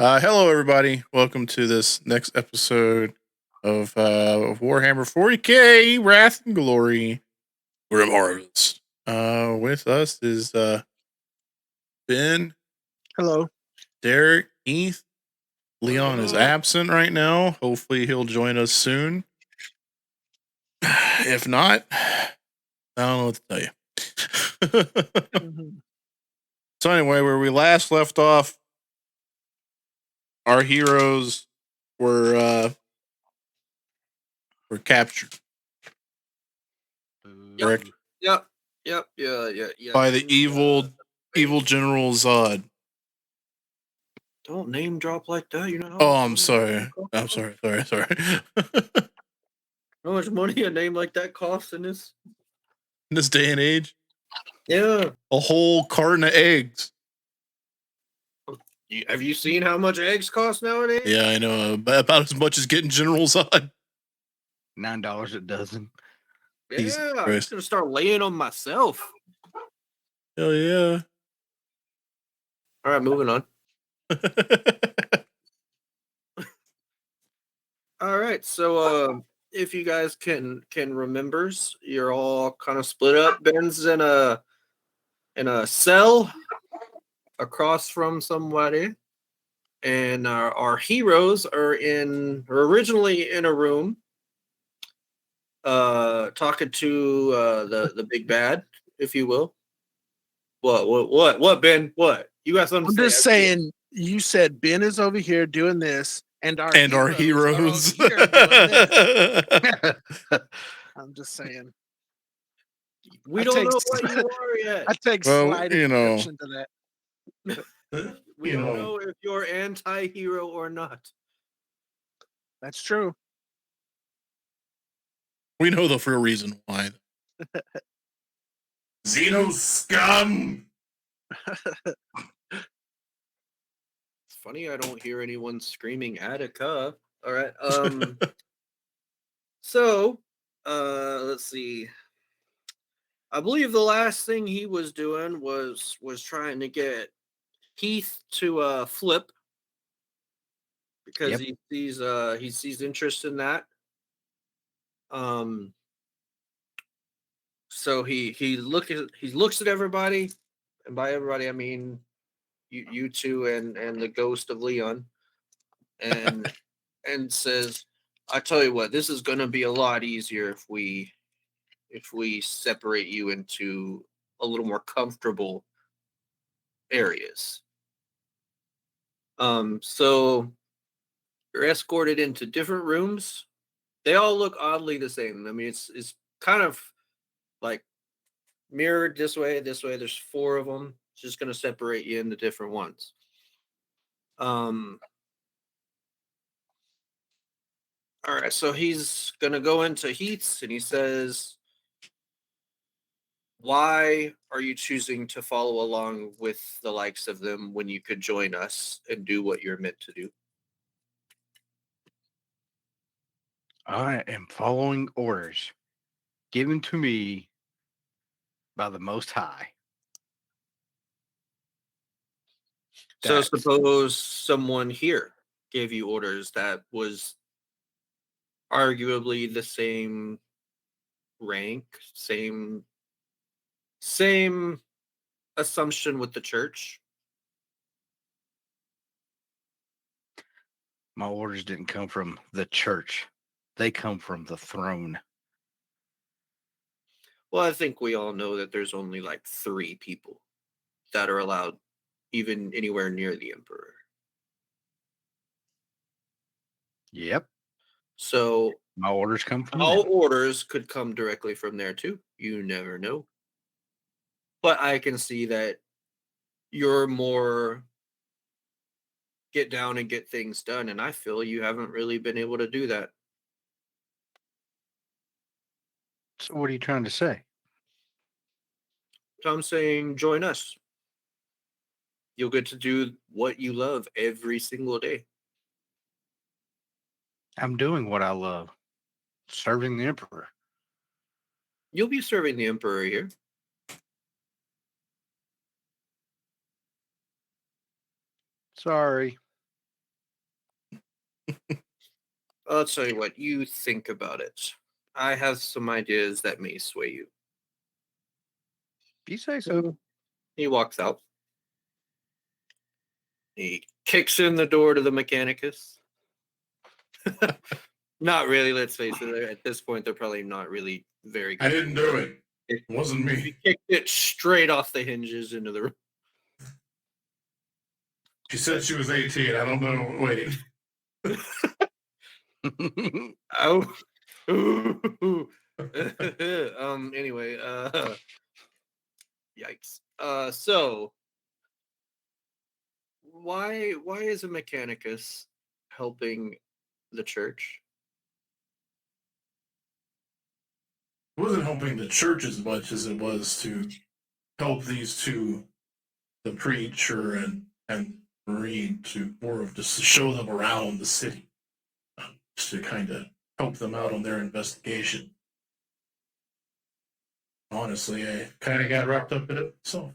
Hello, everybody. Welcome to this next episode of Warhammer40k, Wrath and Glory, Grim Harvest. With us is Ben, hello, Derek, Heath. Leon is absent right now. Hopefully, he'll join us soon. If not, I don't know what to tell you. So anyway, where we last left off, our heroes were captured. Correct? Yep. Yeah. By the evil General Zod. Don't name drop like that. You know. Oh, I'm sorry. Sorry. How much money a name like that costs in this day and age? Yeah. A whole carton of eggs. Have you seen how much eggs cost nowadays? Yeah, I know. About as much as getting General Zod. $9 a dozen. Yeah, I'm just gonna start laying them myself. Hell yeah. All right, moving on. All right, so if you guys can remembers, you're all kind of split up. Ben's in a cell across from somebody, and our heroes are originally in a room talking to the big bad, if you will. What Ben? What? You got something to say? I'm just saying, you said Ben is over here doing this, and our heroes. Are over here doing this. I'm just saying. We don't know what you are yet. I take slight exception to that. We don't know if you're anti-hero or not. That's true. We know the real reason why. Xeno scum! It's funny I don't hear anyone screaming Attica. All right. So, let's see. I believe the last thing he was doing was trying to get Heath to flip because he sees interest in that. So he looks at everybody, and by everybody I mean you two and the ghost of Leon, and says, "I tell you what, this is going to be a lot easier if we separate you into a little more comfortable areas." So you're escorted into different rooms. They all look oddly the same. I mean, it's kind of like mirrored this way. There's 4 of them. It's just going to separate you into different ones. All right, so he's going to go into Heath's, and he says, "Why are you choosing to follow along with the likes of them when you could join us and do what you're meant to do?" I am following orders given to me by the Most High. So suppose someone here gave you orders that was arguably the same rank, same assumption with the church. My orders didn't come from the church. They come from the throne. Well, I think we all know that there's only like 3 people that are allowed even anywhere near the emperor. Yep. So my orders come from all them. orders could come directly from there too. You never know. But I can see that you're more get down and get things done, and I feel you haven't really been able to do that. So what are you trying to say? So I'm saying join us. You'll get to do what you love every single day. I'm doing what I love. Serving the emperor. You'll be serving the emperor here. Sorry. I'll tell you what, you think about it. I have some ideas that may sway you. If you say so. He walks out. He kicks in the door to the Mechanicus. Not really, let's face it. At this point, they're probably not really very good. I didn't do it. It wasn't me. He kicked it straight off the hinges into the room. She said she was 18. I don't know. Wait. Oh. Anyway, yikes. So why is a Mechanicus helping the church? It wasn't helping the church as much as it was to help these two, the preacher and Marine, to more of just to show them around the city, just to kind of help them out on their investigation. Honestly, I kind of got wrapped up in it myself.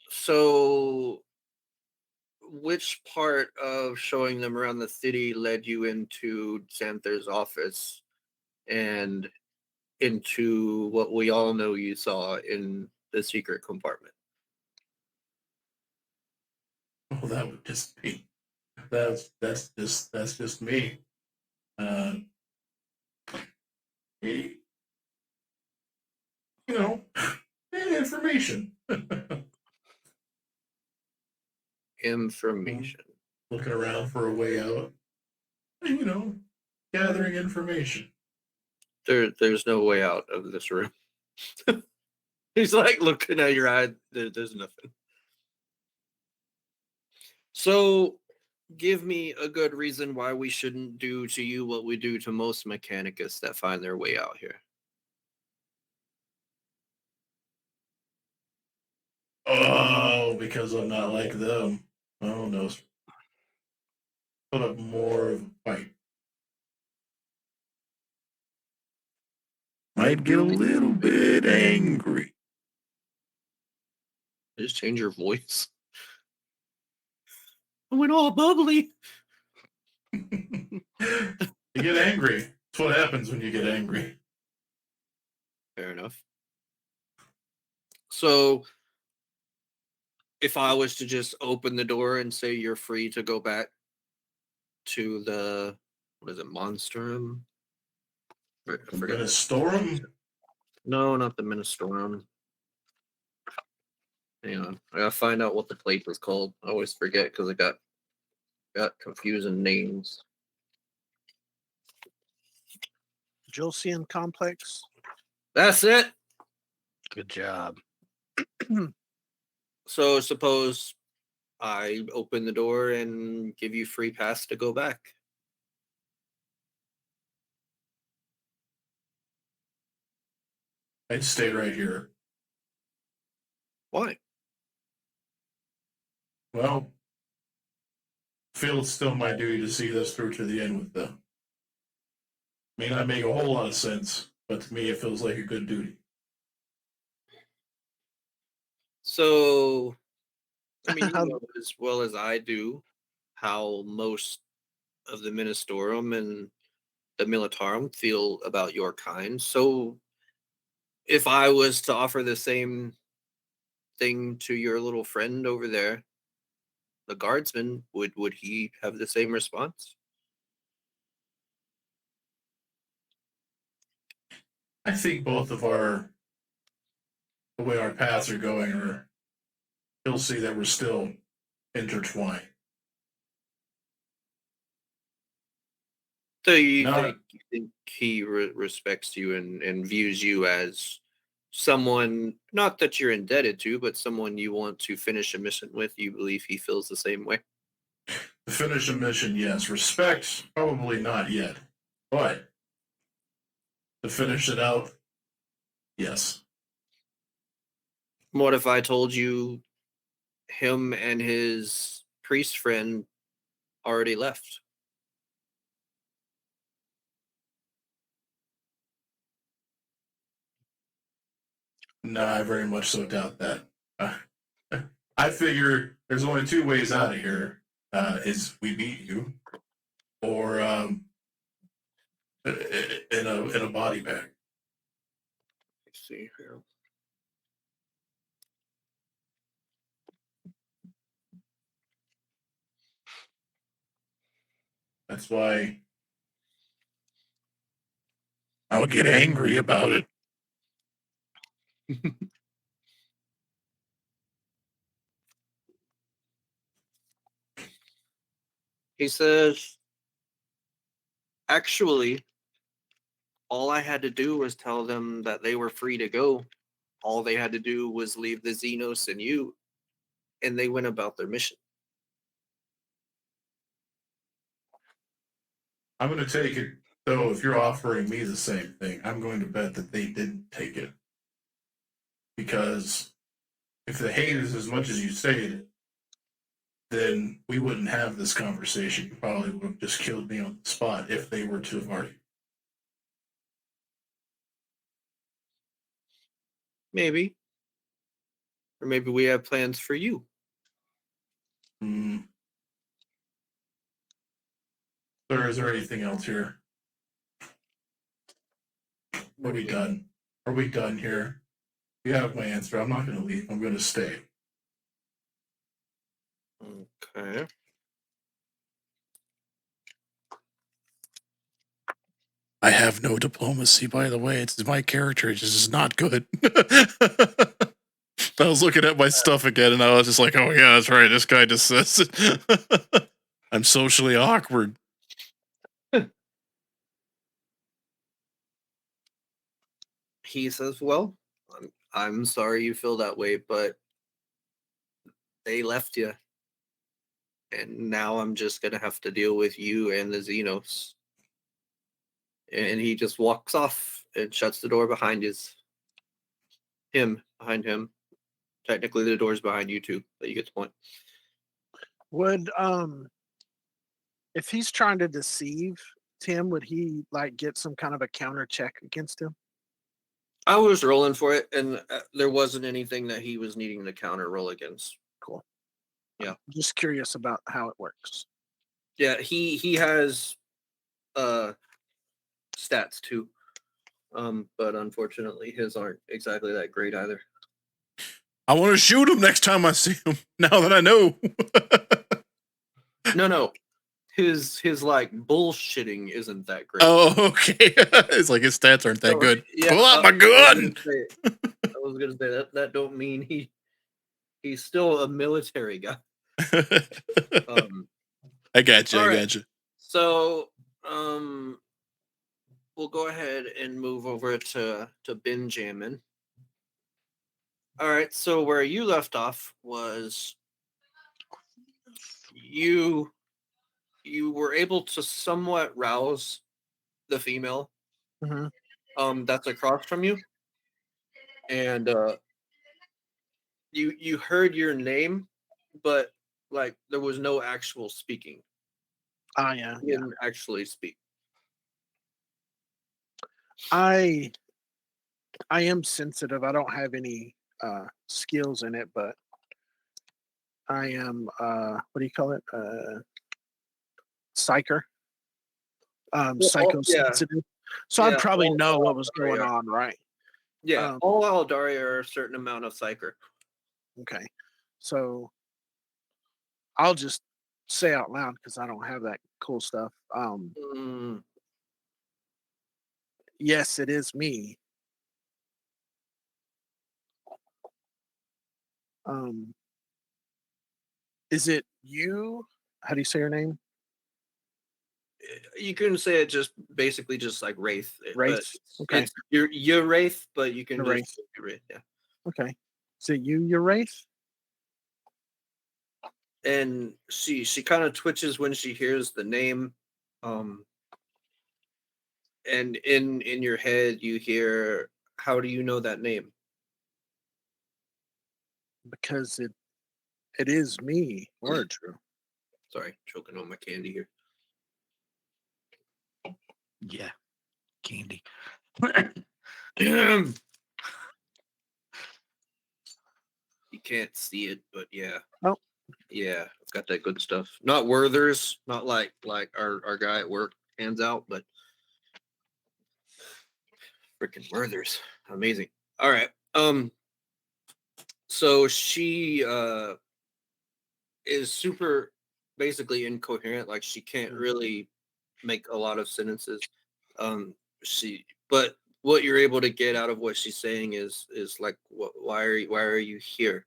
So which part of showing them around the city led you into Xanther's office and into what we all know you saw in the secret compartment? Well, that would just be that's just me. You know, information. Information. Looking around for a way out. You know, gathering information. There's no way out of this room. He's like looking at your eye. There's nothing. So, give me a good reason why we shouldn't do to you what we do to most Mechanicus that find their way out here. Oh, because I'm not like them. Oh no. Put up more of a fight. Might get a little bit angry. Just change your voice. I went all bubbly. You get angry. That's what happens when you get angry. Fair enough. So, if I was to just open the door and say you're free to go back to the, what is it, Monstrum? I forget. Ministorum? No, not the Ministorum. Hang on, I gotta find out what the place was called. I always forget because I got confusing names. Josian Complex. That's it. Good job. So suppose I open the door and give you free pass to go back. I'd stay right here. Why? Well, feel it's still my duty to see this through to the end with them. May not make a whole lot of sense, but to me it feels like a good duty. So, I mean, you know as well as I do how most of the Ministorum and the Militarum feel about your kind. So, if I was to offer the same thing to your little friend over there, the guardsman, would he have the same response? I think both of the way our paths are going, he'll see that we're still intertwined. So you No. think he respects you and views you as someone, not that you're indebted to, but someone you want to finish a mission with? You believe he feels the same way? To finish a mission, yes. Respect, probably not yet. But to finish it out, yes. What if I told you him and his priest friend already left? No, I very much so doubt that. I figure there's only two ways out of here. is we beat you, or in a body bag. Let's see here. That's why I would get angry about it. He says, actually, all I had to do was tell them that they were free to go. All they had to do was leave the Xenos and you, and they went about their mission. I'm going to take it, though, if you're offering me the same thing, I'm going to bet that they didn't take it. Because if they hate us as much as you say, then we wouldn't have this conversation. You probably would have just killed me on the spot if they were to have already. Maybe. Or maybe we have plans for you. Sir, is there anything else here? Are we done? Are we done here? You have my answer. I'm not going to leave. I'm going to stay. Okay. I have no diplomacy, by the way. It's my character. It's just not good. I was looking at my stuff again, and I was just like, "Oh yeah, that's right. This guy just says it." I'm socially awkward. He says, well, I'm sorry you feel that way, but they left you. And now I'm just going to have to deal with you and the Xenos. And he just walks off and shuts the door behind behind him. Technically, the door's behind you too, but you get the point. Would if he's trying to deceive Tim, would he like get some kind of a counter check against him? I was rolling for it, and there wasn't anything that he was needing to counter roll against. Cool. Yeah. I'm just curious about how it works. Yeah, he has stats too. But unfortunately his aren't exactly that great either. I want to shoot him next time I see him. Now that I know. No. His like bullshitting isn't that great. Oh, okay. It's like his stats aren't that So, good. yeah, Pull out my gun. I was gonna say that don't mean he's still a military guy. I got you. all I right. got you. So we'll go ahead and move over to Benjamin. All right, so where you left off was you were able to somewhat rouse the female that's across from you, and you heard your name, but like there was no actual speaking. Yeah. You didn't actually speak. I am sensitive. I don't have any skills in it, but I am what do you call it? Psyker. Psychosensitive. So I'd probably know what was going on, right? Yeah, all Eldari are a certain amount of psyker. Okay. So I'll just say out loud because I don't have that cool stuff. Yes, it is me. Is it you? How do you say your name? You can say it just basically just like Wraith. Wraith. Okay. You're Wraith, but you can You're just Wraith. Yeah. Okay. Is it you? You're Wraith. And she kind of twitches when she hears the name. And in your head you hear, how do you know that name? Because it is me. Word true. Sorry, choking on my candy here. Yeah, candy. You can't see it, but yeah. Oh, Yeah, I've got that good stuff. Not Werther's, not like our guy at work hands out, but freaking Werther's. Amazing. All right. So she is super basically incoherent, like she can't really make a lot of sentences. But what you're able to get out of what she's saying is like, why are you here?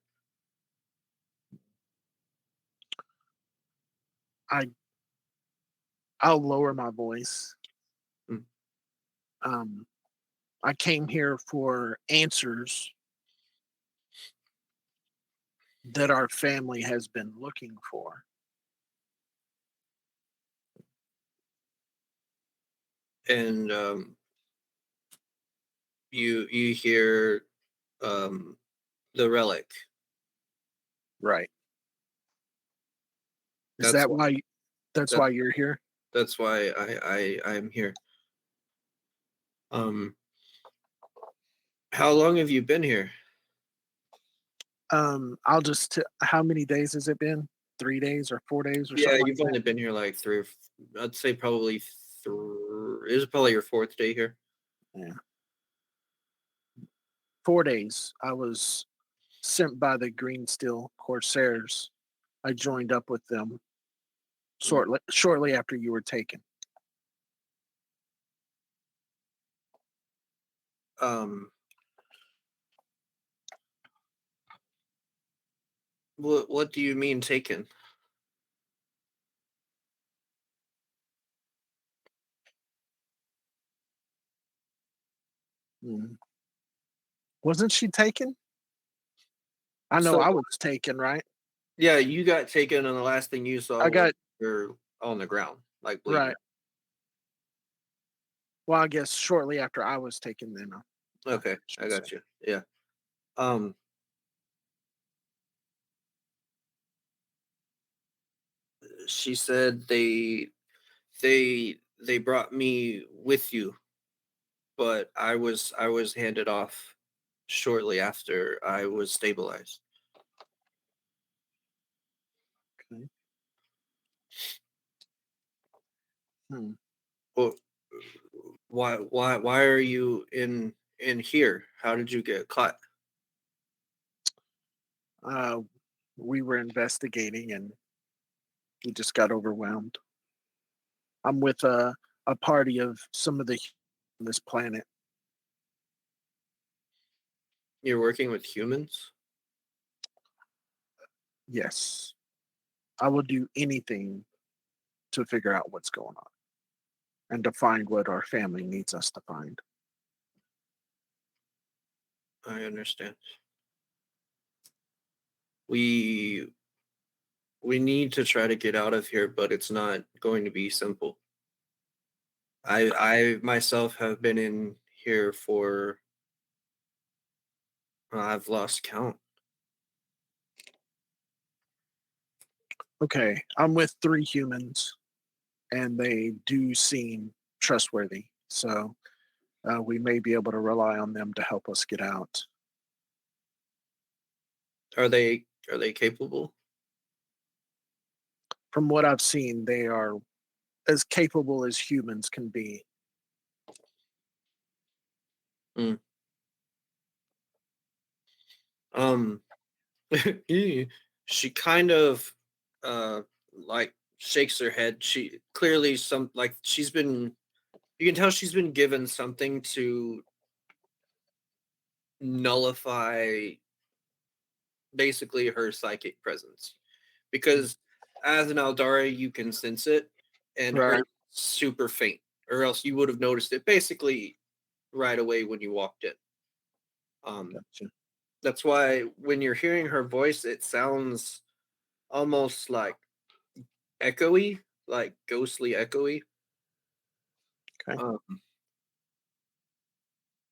I'll lower my voice. Mm. I came here for answers that our family has been looking for. And you hear the relic. Right. Is That's that why- why? That's that- why you're here. That's why I'm here. How long have you been here? I'll just. How many days has it been? 3 days or 4 days or Yeah, something? you've only been here like three. I'd say probably three. This is probably your fourth day here. Yeah. 4 days. I was sent by the Green Steel Corsairs. I joined up with them shortly after you were taken. What do you mean taken? Mhm. Wasn't she taken? I know So- I was taken, right? Yeah, you got taken, and the last thing you saw I got was you're on the ground, like bleeding. right. Well, I guess shortly after I was taken, then. Okay, I got you. Yeah. Um. She said they brought me with you, but I was handed off shortly after I was stabilized. Okay. Hmm. Well, why are you in here? How did you get caught? We were investigating, and we just got overwhelmed. I'm with a party of some of the on this planet. You're working with humans? Yes, I will do anything to figure out what's going on and to find what our family needs us to find. I understand. We need to try to get out of here, but it's not going to be simple. I myself have been in here for I've lost count. Okay, I'm with 3 humans, and they do seem trustworthy. So we may be able to rely on them to help us get out. Are they capable? From what I've seen, they are as capable as humans can be. Um she kind of like shakes her head. She clearly she's been, you can tell she's been given something to nullify basically her psychic presence, because as an Aldari you can sense it, and Right. her super faint, or else you would have noticed it basically right away when you walked in. Gotcha. That's why when you're hearing her voice, it sounds almost like echoey, like ghostly echoey. Okay.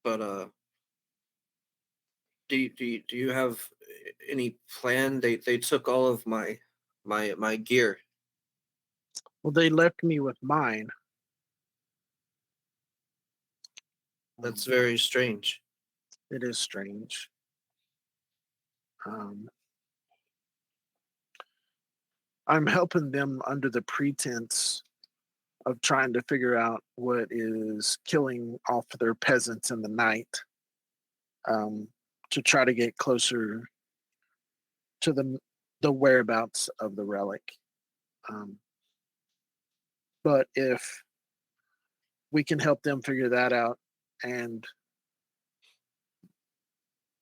But do you have any plan? They took all of my gear. Well, they left me with mine. That's very strange. It is strange. I'm helping them under the pretense of trying to figure out what is killing off their peasants in the night, to try to get closer to the whereabouts of the relic. But if we can help them figure that out and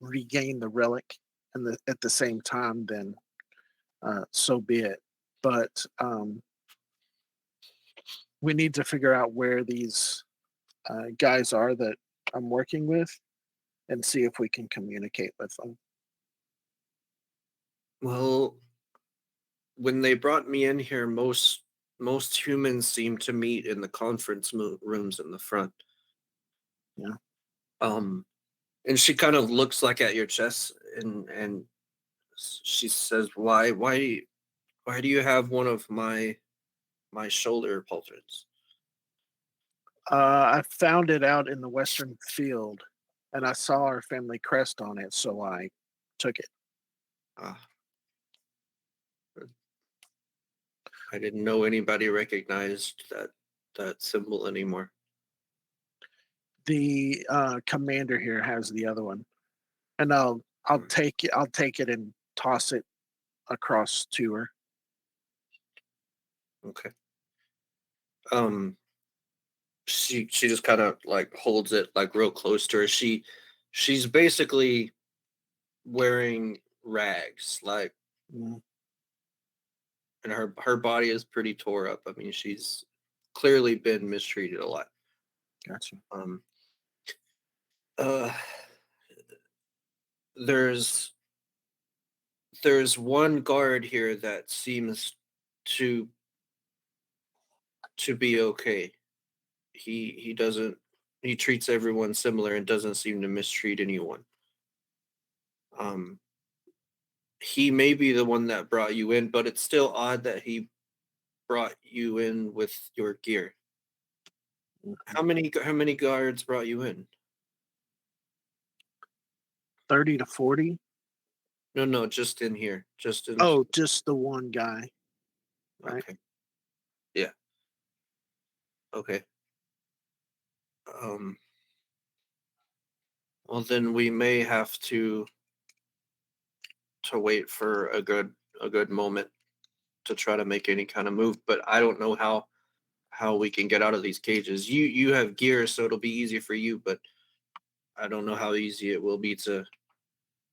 regain the relic and at the same time, then so be it. But we need to figure out where these guys are that I'm working with and see if we can communicate with them. Well, when they brought me in here, most humans seem to meet in the conference rooms in the front. Yeah. And she kind of looks like at your chest, and she says, "Why do you have one of my shoulder pauldrons?" I found it out in the Western Field, and I saw our family crest on it, so I took it. Ah. I didn't know anybody recognized that symbol anymore. The commander here has the other one, and I'll take it and toss it across to her. Okay. She just kind of like holds it like real close to her. She's basically wearing rags, like, Mm, and her body is pretty tore up. I mean, she's clearly been mistreated a lot. gotcha. Uh, there's one guard here that seems to be okay. He doesn't, he treats everyone similar and doesn't seem to mistreat anyone. He may be the one that brought you in, but it's still odd that he brought you in with your gear. How many guards brought you in? 30 to 40. No, just in here. Just in. Oh, just the one guy. Right. Okay. Yeah. Okay. Um. Well, then we may have to wait for a good moment to try to make any kind of move. But I don't know how we can get out of these cages. You have gear, so it'll be easy for you. But I don't know how easy it will be to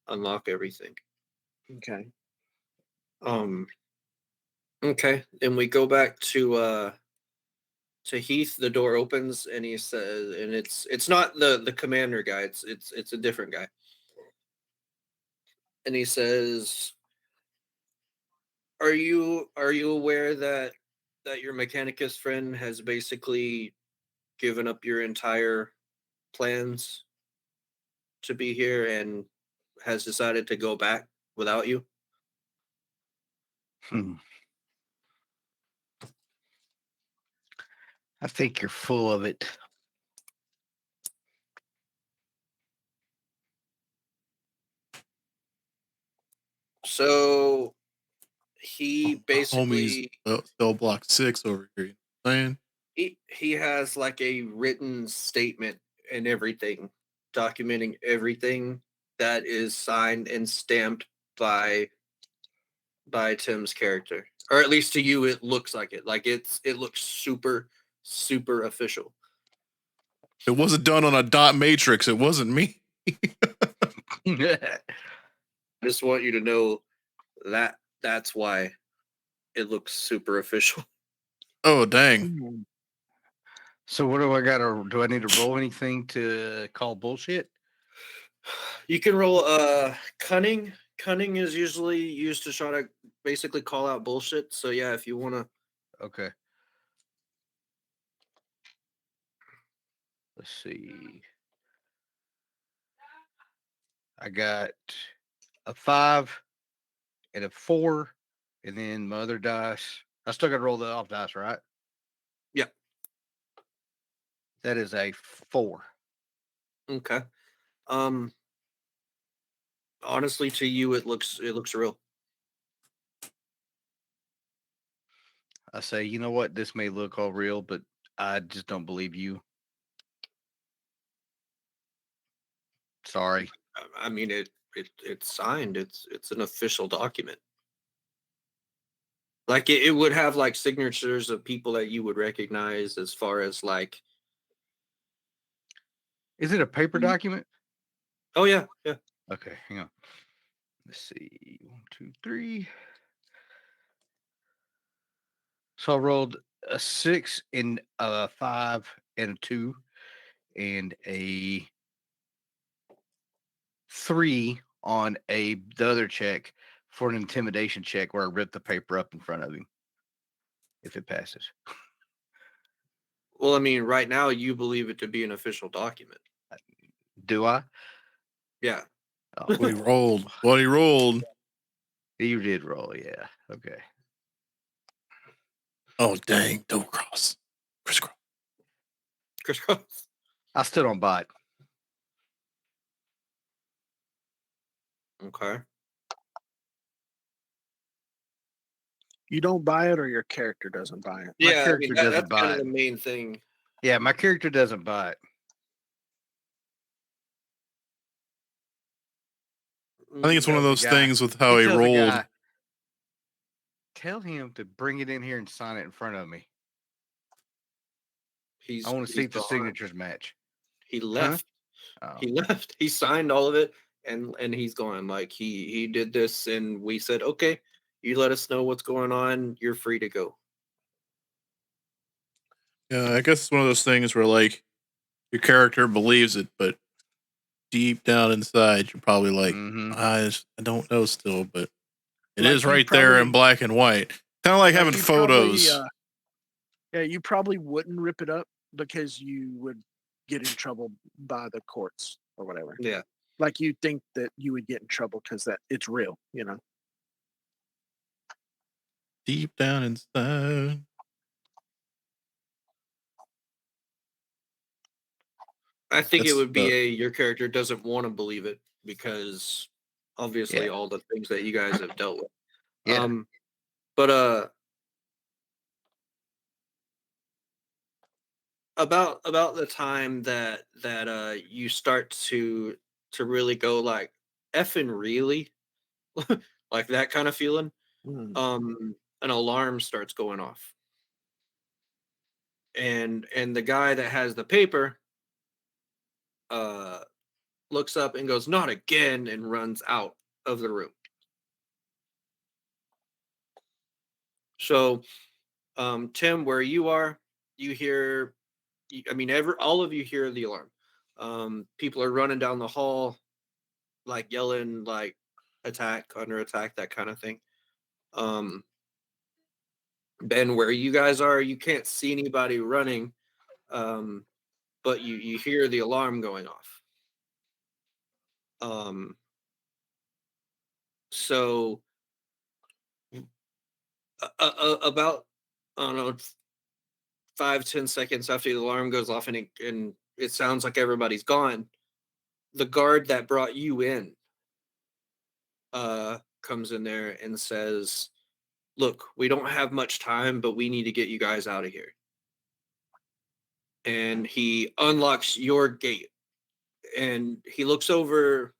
unlock everything. Okay. Okay. And we go back to Heath. The door opens and he says, and it's not the commander guy, it's a different guy. And he says, Are you aware that your Mechanicus friend has basically given up your entire plans to be here and has decided to go back without you? I think you're full of it. So he Homies, basically cell block 6 over here. You know what I'm saying? he has like a written statement and everything, documenting everything that is signed and stamped by Tim's character, or at least to you it looks like it. Like it looks super official. It wasn't done on a dot matrix. It wasn't me. I just want you to know that that's why it looks super official. Oh, dang. Mm, So what do I need to roll anything to call bullshit? You can roll cunning. Cunning is usually used to try to basically call out bullshit. So yeah, if you want to. Okay. Let's see. I got a 5 and a 4, and then my other dice. I still got to roll the off dice, right? Yeah. That is a 4. Okay. Honestly, to you it looks real. I say, you know what? This may look all real, but I just don't believe you. Sorry. I mean, it's signed. It's an official document. Like it would have like signatures of people that you would recognize as far as like, Is it a paper Mhm. document? oh yeah, yeah. Okay, hang on. Let's see. 1, 2, 3. So I rolled a 6 and a 5 and a 2 and a 3 on the other check for an intimidation check where I ripped the paper up in front of him. If it passes. Well, I mean, right now you believe it to be an official document. Do I? Yeah. Oh, What he rolled. What he rolled. you did roll, yeah. Okay. Oh, dang. Double cross. Crisscross. Crisscross. I still don't buy it. Okay. You don't buy it, or your character doesn't buy it. My Yeah, I character mean doesn't that's buy kind of it. the main thing. Yeah, my character doesn't buy it. I think it's one of Tells those the guy- things with how he tells the rolled. guy, tell him to bring it in here and sign it in front of me. He's. I want to he's see if the gone. signatures match. He left. Oh. He left. He signed all of it, and he's gone. Like he did this, and we said, okay, you let us know what's going on. You're free to go. Yeah, I guess it's one of those things where like your character believes it, but deep down inside you're probably like, Mhm. I don't know still, but it Like is you right there in probably- black and white. Kind of like having you probably, photos. yeah, you probably wouldn't rip it up because you would get in trouble by the courts or whatever. Yeah. Like you think that you would get in trouble because that it's real, you know. Deep down inside. I think it That's would be the- your character doesn't want to believe it because obviously Yeah. all the things that you guys have dealt with. Yeah. But about the time that you start to really go like effing really like that kind of feeling, Mm. an alarm starts going off. And the guy that has the paper looks up and goes, "Not again," and runs out of the room. So, Tim, where you are, you hear, I mean, all of you hear the alarm. People are running down the hall, like yelling, like attack, under attack, that kind of thing. Ben, where you guys are, you can't see anybody running, but you hear the alarm going off. So about, I don't know, 5-10 seconds after the alarm goes off and it sounds like everybody's gone, the guard that brought you in comes in there and says, "Look, we don't have much time, but we need to get you guys out of here." And he unlocks your gate, and he looks over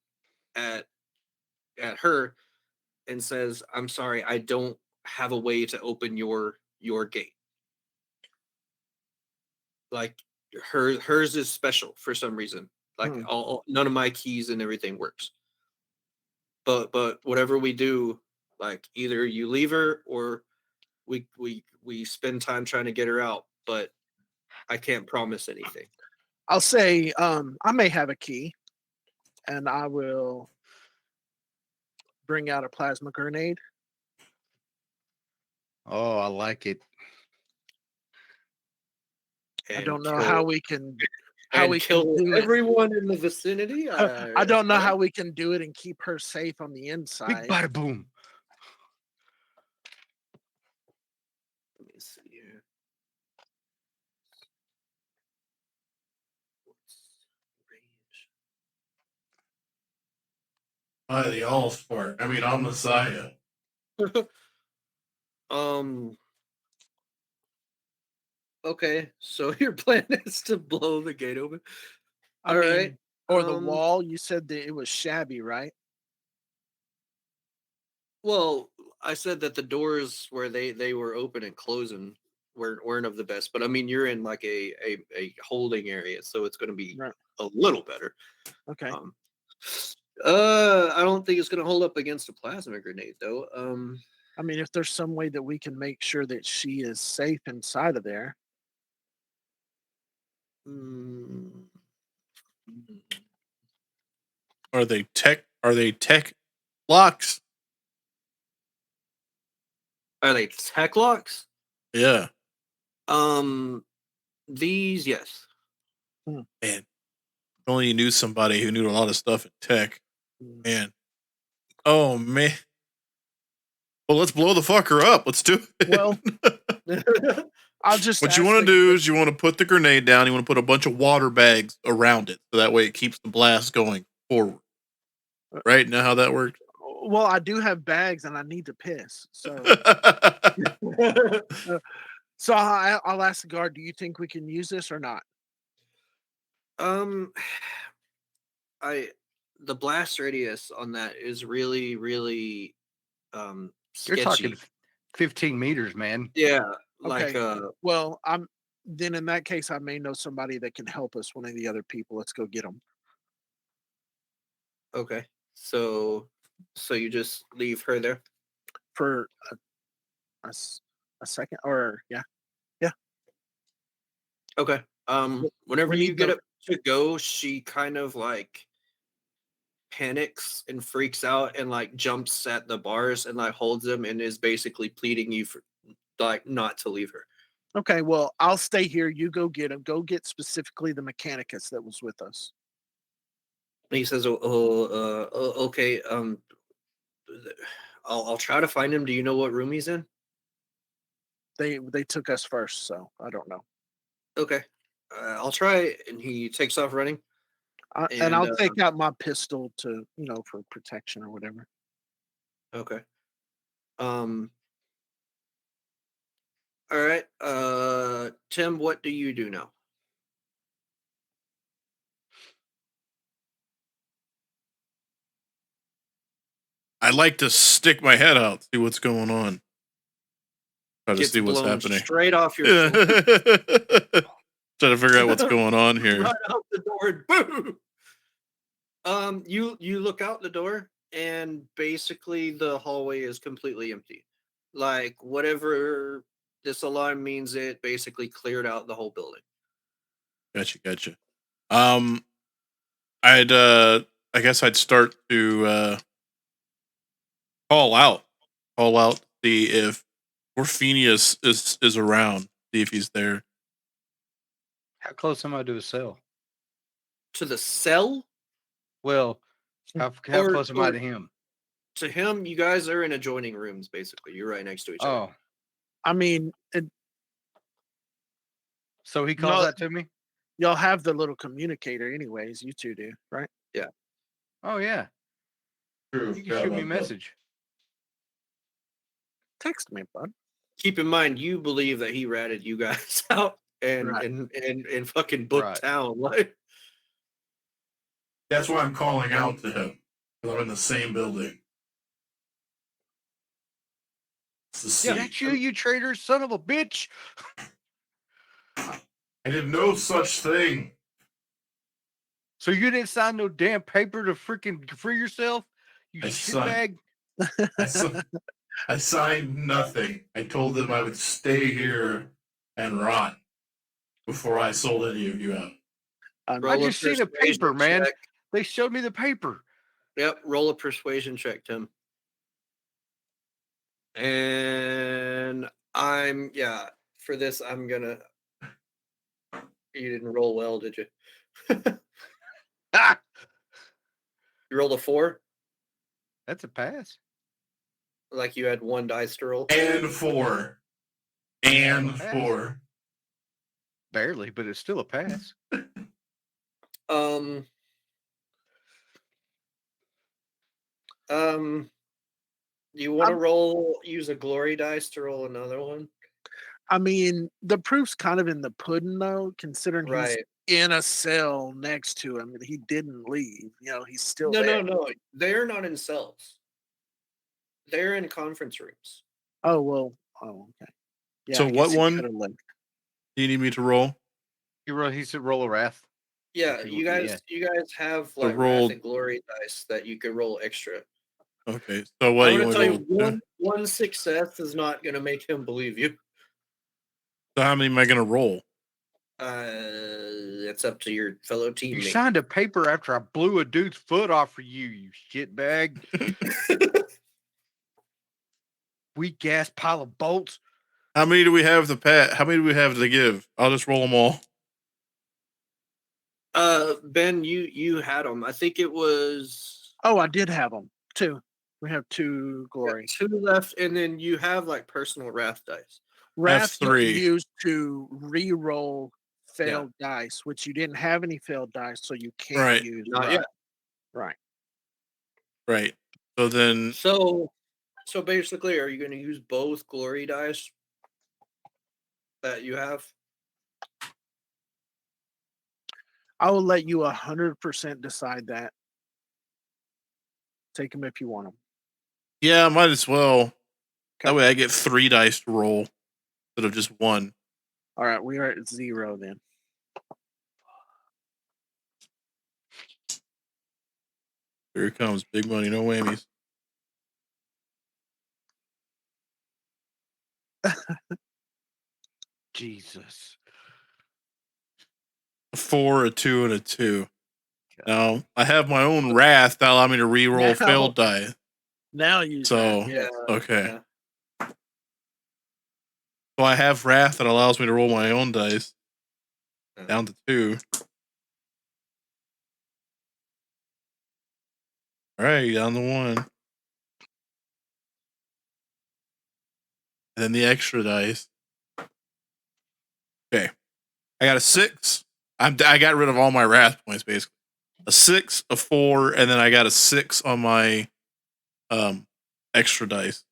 at her and says, "I'm sorry, I don't have a way to open your gate. Like hers is special for some reason. Like none of my keys and everything works. But whatever we do, like either you leave her or we spend time trying to get her out, but I can't promise anything." I'll say I may have a key, and I will bring out a plasma grenade. Oh, I like it. I don't know how we can kill do it. everyone in the vicinity. I don't know how we can do it and keep her safe on the Big inside. bada boom. Let me see here. By the all part. I mean, I'm Messiah. Um, Okay, so your plan is to blow the gate open. I All mean, right. or the um, wall. You said that it was shabby, right? Well, I said that the doors where they were open and closing weren't of the best, but I mean you're in like a holding area, so it's going to be Right. a little better. Okay. Um, I don't think it's going to hold up against a plasma grenade though. I mean, if there's some way that we can make sure that she is safe inside of there. mm, Are they tech? Are they tech locks? are they tech locks? Yeah. These yes. Man, if only you knew somebody who knew a lot of stuff in tech. Mm. Man. Oh man. Well, let's blow the fucker up. Let's do it. Well, I'll just what you ask want to the- do is you want to put the grenade down. You want to put a bunch of water bags around it, so that way it keeps the blast going forward. Right? Know how that works? Well, I do have bags and I need to piss. So, so I'll ask the guard. Do you think we can use this or not? um, the blast radius on that is really really You're sketchy. talking 15 meters, man. Yeah, like Okay. Well, then in that case, I may know somebody that can help us. One of the other people. Let's go get them. okay. So you just leave her there. For a second, or yeah. Okay. Whenever We you need get the- up to go, she kind of like panics and freaks out and like jumps at the bars and like holds them and is basically pleading you for like not to leave her. Okay, well, I'll stay here. You go get him. Go get specifically the mechanicus that was with us. And he says, okay. I'll try to find him. Do you know what room he's in? They took us first, so I don't know. Okay. I'll try. And he takes off running. And I'll take out my pistol to for protection or whatever. Okay. Um. All right. Tim, what do you do now? I'd like to stick my head out, see what's going on. Try to Gets see what's blown happening. straight off your shoulder. Try to figure out what's going on here. Right out the door. And boom. You look out the door, and basically the hallway is completely empty. Like whatever this alarm means, it basically cleared out the whole building. Gotcha. I guess I'd start to call out, see if Orphenius is around, see if he's there. How close am I to a cell? To the cell? Well, how Or- close am I or- to him? To him, you guys are in adjoining rooms. Basically, you're right next to each other. Oh, I mean, so he calls No. that to me? y'all have the little communicator, anyways. You two do, right? Oh, yeah. True. You can shoot me a message. Text me, bud. Keep in mind, you believe that he ratted you guys out and Right. and fucking booked Right. town. Like, That's why I'm calling out to him. Because I'm in the same building. It's the Yeah. sea. That's you traitor son of a bitch. I did no such thing. So you didn't sign no damn paper to freaking free yourself? You I signed- shitbag? I signed nothing. I told them I would stay here and rot before I sold any of you out. I roll just seen a persuasion paper, man. check. They showed me the paper. Yep, roll a persuasion check, Tim. And for this, I'm gonna. You didn't roll well, did you? Ah, You rolled a 4, that's a pass. like you had 1 dice to roll. And 4. Barely, but it's still a pass. You want to use a glory dice to roll another one? I mean, the proof's kind of in the pudding, though, considering he's Right. in a cell next to him. He didn't leave. He's still No, there. no. They're not in cells. They're in conference rooms. Oh, well. Oh, okay. Yeah, So I what guess he one? coulda left. Do you need me to roll? He said roll a wrath. Yeah, If you yeah. guys have So like roll- Wrath and Glory dice that you can roll extra. Okay. So what I'm do you gonna want tell to you, roll? one success is not gonna make him believe you. So how many am I going to roll? It's up to your fellow You teammate. signed a paper after I blew a dude's foot off for you, you shitbag. Weak ass pile of bolts. How many do we have to pat? How many do we have to give? I'll just roll them all. Ben, you had them. I think it was Oh, I did have them. 2. We have 2 glory. 2 left, and then you have like personal wrath dice. Wrath you can 3. use to re-roll failed dice, which you didn't have any failed dice, so you can't Right. use. Not Wrath. yet. Right. Right. So then, So basically, are you going to use both glory dice that you have? I will let you 100% decide that. Take them if you want them. yeah, I might as well. Okay. That way I get 3 dice to roll instead of just 1. All right, we are at 0 then. Here it comes. Big money, no whammies. Jesus. A 4, a 2, and a 2. Now I have my own wrath that allow me to re-roll Now- failed die. Now you. So- yes. Okay. Yeah. So I have wrath that allows me to roll my own dice. Down to 2. All right, down to 1. And then the extra dice. Okay. I got a 6. I got rid of all my wrath points basically. A 6, a 4, and then I got a 6 on my extra dice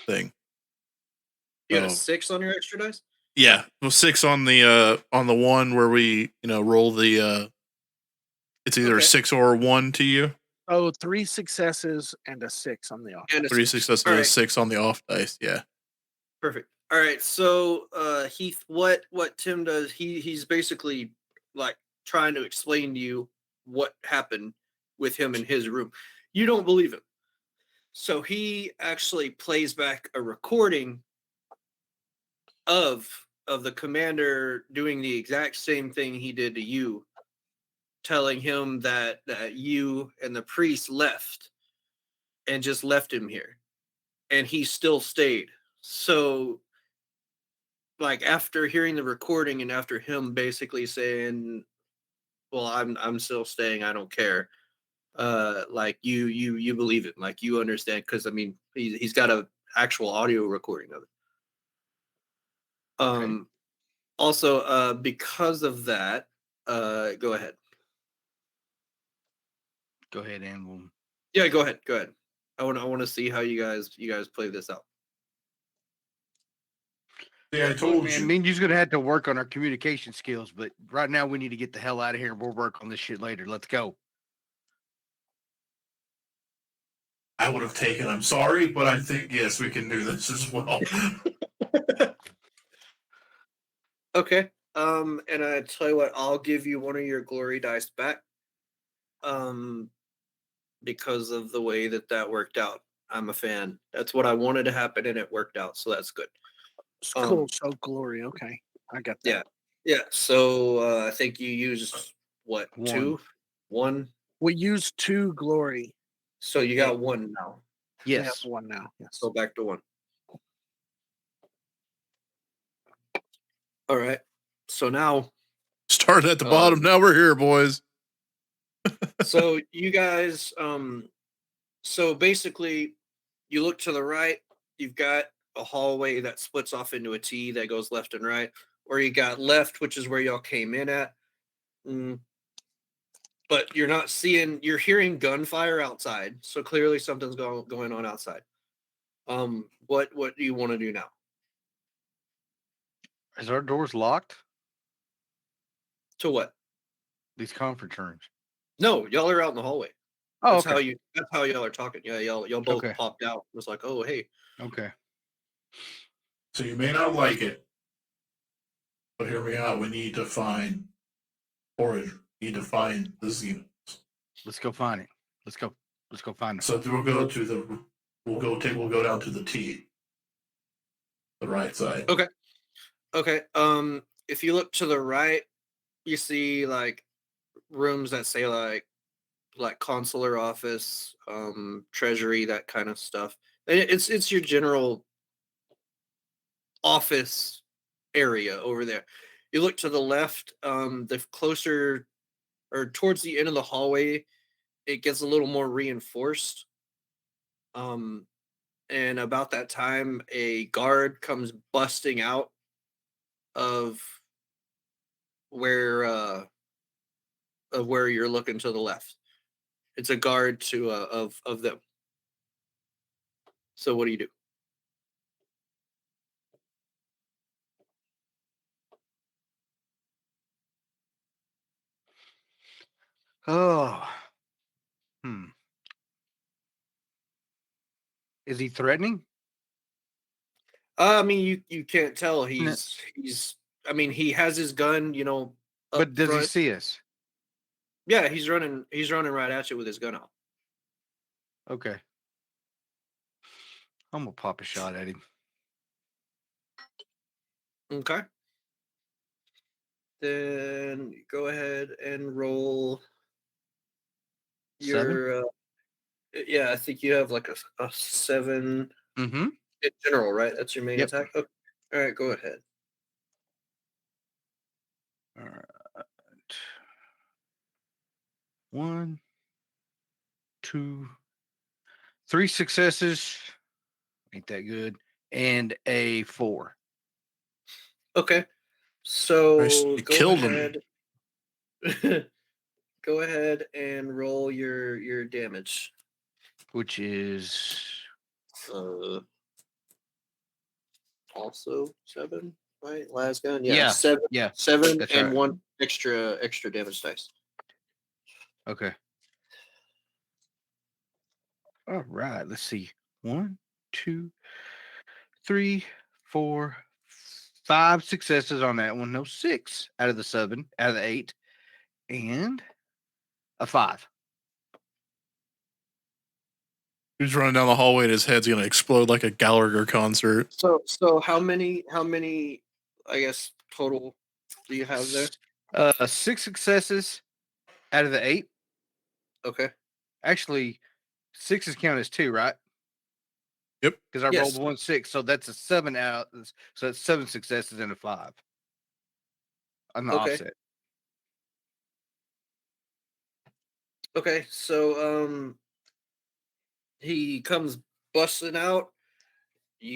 thing. You got a So- 6 on your extra dice? Yeah, well, 6 on the one where we roll the it's either a Okay. 6 or a 1 to you. Oh, 3 successes and a 6 on the off. And a 3 6. successes All and a right. 6 on the off dice. Yeah. Perfect. All right. So Heath, what Tim does, he's basically like trying to explain to you what happened with him in his room. You don't believe him. So he actually plays back a recording of the commander doing the exact same thing he did to you, telling him that you and the priest left and just left him here, and he still stayed. So like after hearing the recording and after him basically saying, well, I'm still staying, I don't care, like you believe it, like you understand, because I mean he's got a actual audio recording of it. Also because of that, go ahead. Go ahead and we'll Yeah, go ahead. I want to see how you guys play this out. See, I told Man, you. me and you's gonna have to work on our communication skills, but right now we need to get the hell out of here and we'll work on this shit later. Let's go. I would have taken. I'm sorry, but I think yes, we can do this as well. Okay. And I tell you what, I'll give you one of your glory dice back. Because of the way that worked out. I'm a fan. That's what I wanted to happen, and it worked out, so that's good. It's cool. So glory. Okay, I got that. Yeah. So I think you used what, 2? 1. We used 2 glory. So you got 1 now. We have Yes. 1 now. Yes. So back to 1. All right. So now, Started at the bottom. Now we're here, boys. so you guys, so basically, you look to the right. You've got a hallway that splits off into a T that goes left and right, or you got left, which is where y'all came in at. But you're not seeing. You're hearing gunfire outside, so clearly something's going on outside. What do you want to do now? Is our doors locked? To what? These conference rooms. No, y'all are out in the hallway. Oh, That's okay. That's how y'all are talking. Yeah, y'all both Okay. popped out. It was like, oh hey. Okay. So you may not like it, but hear me out. We need to find Forager. We need to find the Xenos. Let's go find it. Let's go find them. So we'll go to the. We'll go down to the T. The right side. Okay. Okay. If you look to the right, you see like rooms that say like consular office, treasury, that kind of stuff. And it's your general office area over there. You look to the left, the closer or towards the end of the hallway, it gets a little more reinforced. And about that time, a guard comes busting out of where you're looking to the left. It's a guard to of them. So what do you do? Oh. Is he threatening? I mean, you can't tell. No. He's. I mean, he has his gun. Up But does he front. see us? Yeah, he's running. He's running right at you with his gun out. Okay. I'm gonna pop a shot at him. Okay. Then go ahead and roll your. Yeah, I think you have like a 7 Mm-hmm. in general, right? That's your main Yep. attack. Okay. All right, go ahead. All right. 1, 2, 3 successes. Ain't that good. And a 4. Okay. So Nice. You go killed him. ahead. Go ahead and roll your damage. Which is Also 7, right? Last gun. Yeah, 7. yeah, 7 that's and right. 1 extra damage dice. okay. All right. Let's see. 1, 2, 3, 4, 5 successes on that one. No, 6 out of the 7, out of the 8, and a 5. He's running down the hallway and his head's gonna explode like a Gallagher concert. So how many I guess total do you have there? 6 successes out of the 8. Okay. Actually, 6 is counted as 2, right? Yep. Because I Yes. rolled 1 6, so that's a 7 out. So that's 7 successes and a 5 on the Okay. offset. Okay. So he comes busting out. I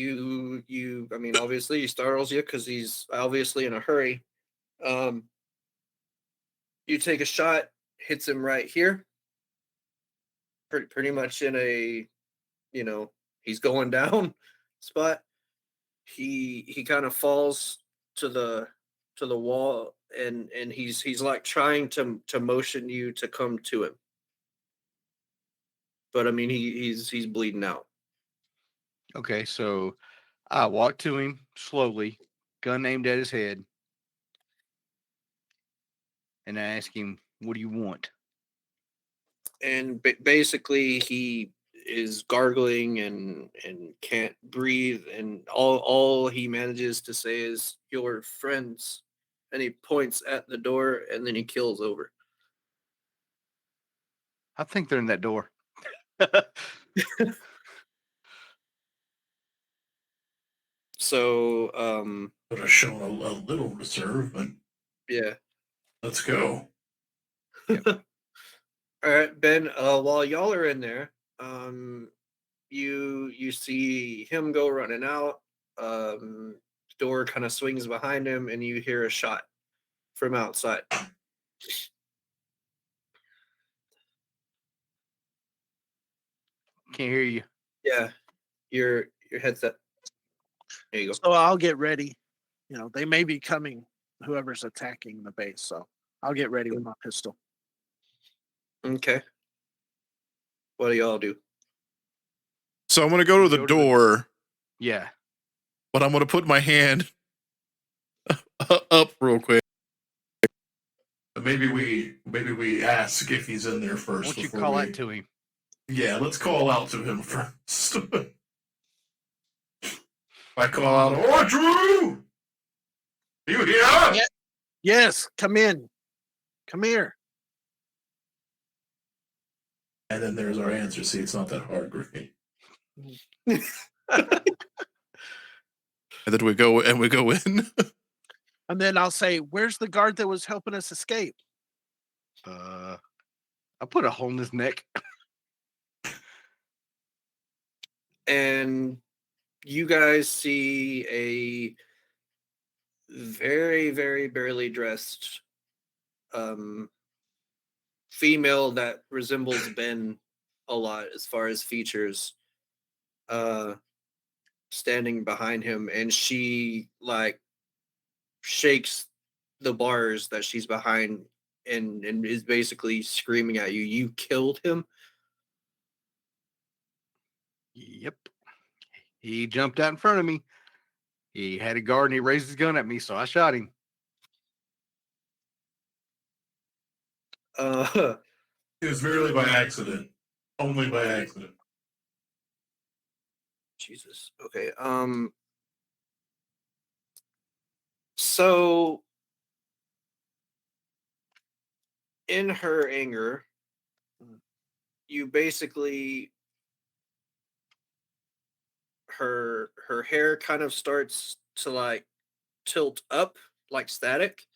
mean, obviously he startles you because he's obviously in a hurry. You take a shot, hits him right here. Pretty much in a, he's going down spot. He kind of falls to the wall, and he's like trying to motion you to come to him. But I mean, he's bleeding out. Okay, so I walk to him slowly, gun aimed at his head, and I ask him, "What do you want?" And basically he is gargling and can't breathe, and all he manages to say is "your friends," and he points at the door, and then he kills over. I think they're in that door. So Could have shown a little reserve, but yeah. let's go. All right, Ben, while y'all are in there, you see him go running out. Door kind of swings behind him, and you hear a shot from outside. Can't hear you. Yeah, your headset. There you go. So I'll get ready. they may be coming, whoever's attacking the base. So I'll get ready with my pistol. Okay. What do y'all do? So I'm gonna go to the Go to the- door, Yeah. but I'm gonna put my hand up real quick. Maybe we ask if he's in there first. Won't you before call we... out to him? Yeah, let's call out to him first. I call out, "Oh, Drew! You here?" Yeah. Yes, come in. Come here. And then there's our answer. See, it's not that hard, Griffey. And then we go in. And then I'll say, "Where's the guard that was helping us escape?" I put a hole in his neck. And you guys see a very, very barely dressed female that resembles Ben a lot as far as features, standing behind him, and she like shakes the bars that she's behind and is basically screaming at you. You killed him. Yep. He jumped out in front of me. He had a guard and he raised his gun at me, so I shot him. It was merely by accident. Only by accident. Jesus. Okay. So in her anger, you basically her hair kind of starts to like tilt up like static,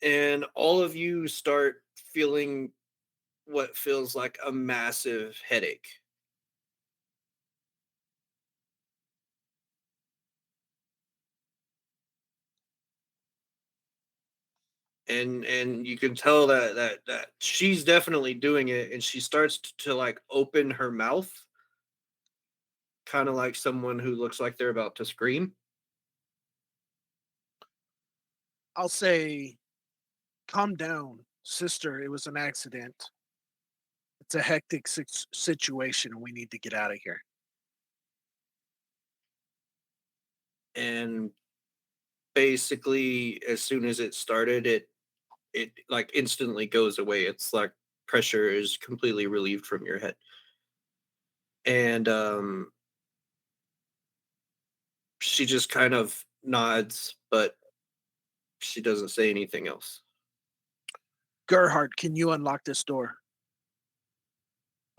and all of you start feeling what feels like a massive headache. And you can tell that she's definitely doing it, and she starts to like open her mouth, kind of like someone who looks like they're about to scream. I'll say, "Calm down, sister. It was an accident. It's a hectic situation, and we need to get out of here." And basically as soon as it started, it like instantly goes away. It's like pressure is completely relieved from your head. And she just kind of nods, but she doesn't say anything else. Gerhard, can you unlock this door?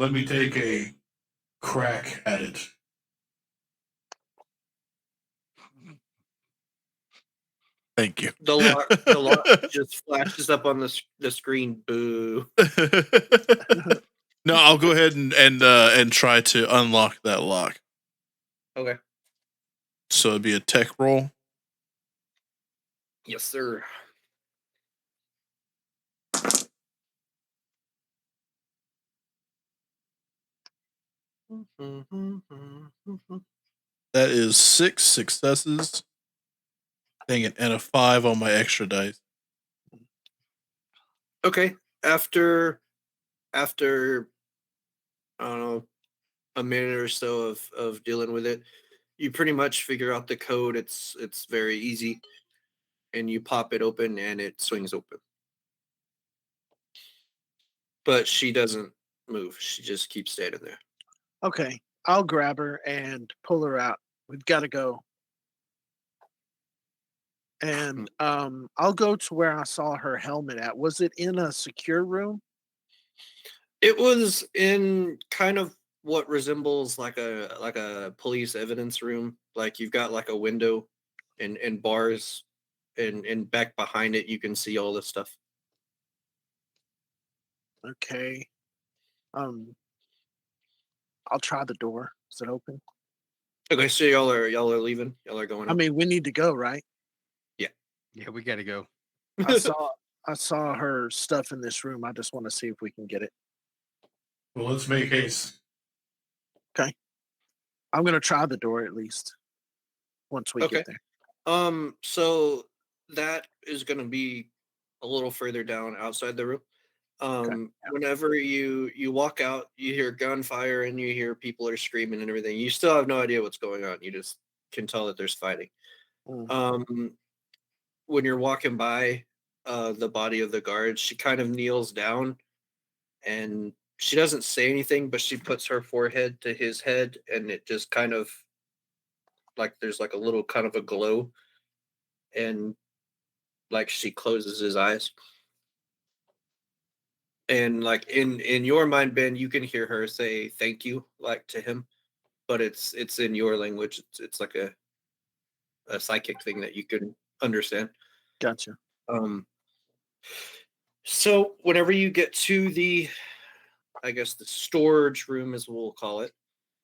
Let me take a crack at it. Thank you. The lock just flashes up on the screen. Boo. No, I'll go ahead and try to unlock that lock. Okay. So it'd be a tech roll. Yes, sir. That is 6 successes. Dang it, and a 5 on my extra dice. Okay. After I don't know, a minute or so of dealing with it, you pretty much figure out the code. It's very easy, and you pop it open and it swings open. But she doesn't move. She just keeps standing there. Okay, I'll grab her and pull her out. We've got to go. And I'll go to where I saw her helmet at. Was it in a secure room? It was in kind of what resembles like a police evidence room. Like you've got like a window and bars, and back behind it you can see all this stuff. Okay. I'll try the door. Is it open? Okay, so y'all are leaving. Y'all are going. I mean, we need to go, right? Yeah, we got to go. I saw her stuff in this room. I just want to see if we can get it. Well, let's make haste. I'm going to try the door at least once we Okay. get there. So that is going to be a little further down outside the room. Whenever you walk out, you hear gunfire and you hear people are screaming and everything. You still have no idea what's going on. You just can tell that there's fighting. Mm. When you're walking by the body of the guard, she kind of kneels down and she doesn't say anything, but she puts her forehead to his head and it just kind of like there's like a little kind of a glow and like she closes his eyes. And like in your mind, Ben, you can hear her say thank you like to him, but it's in your language. It's like a psychic thing that you can understand. Gotcha. So whenever you get to the, I guess the storage room, as we'll call it,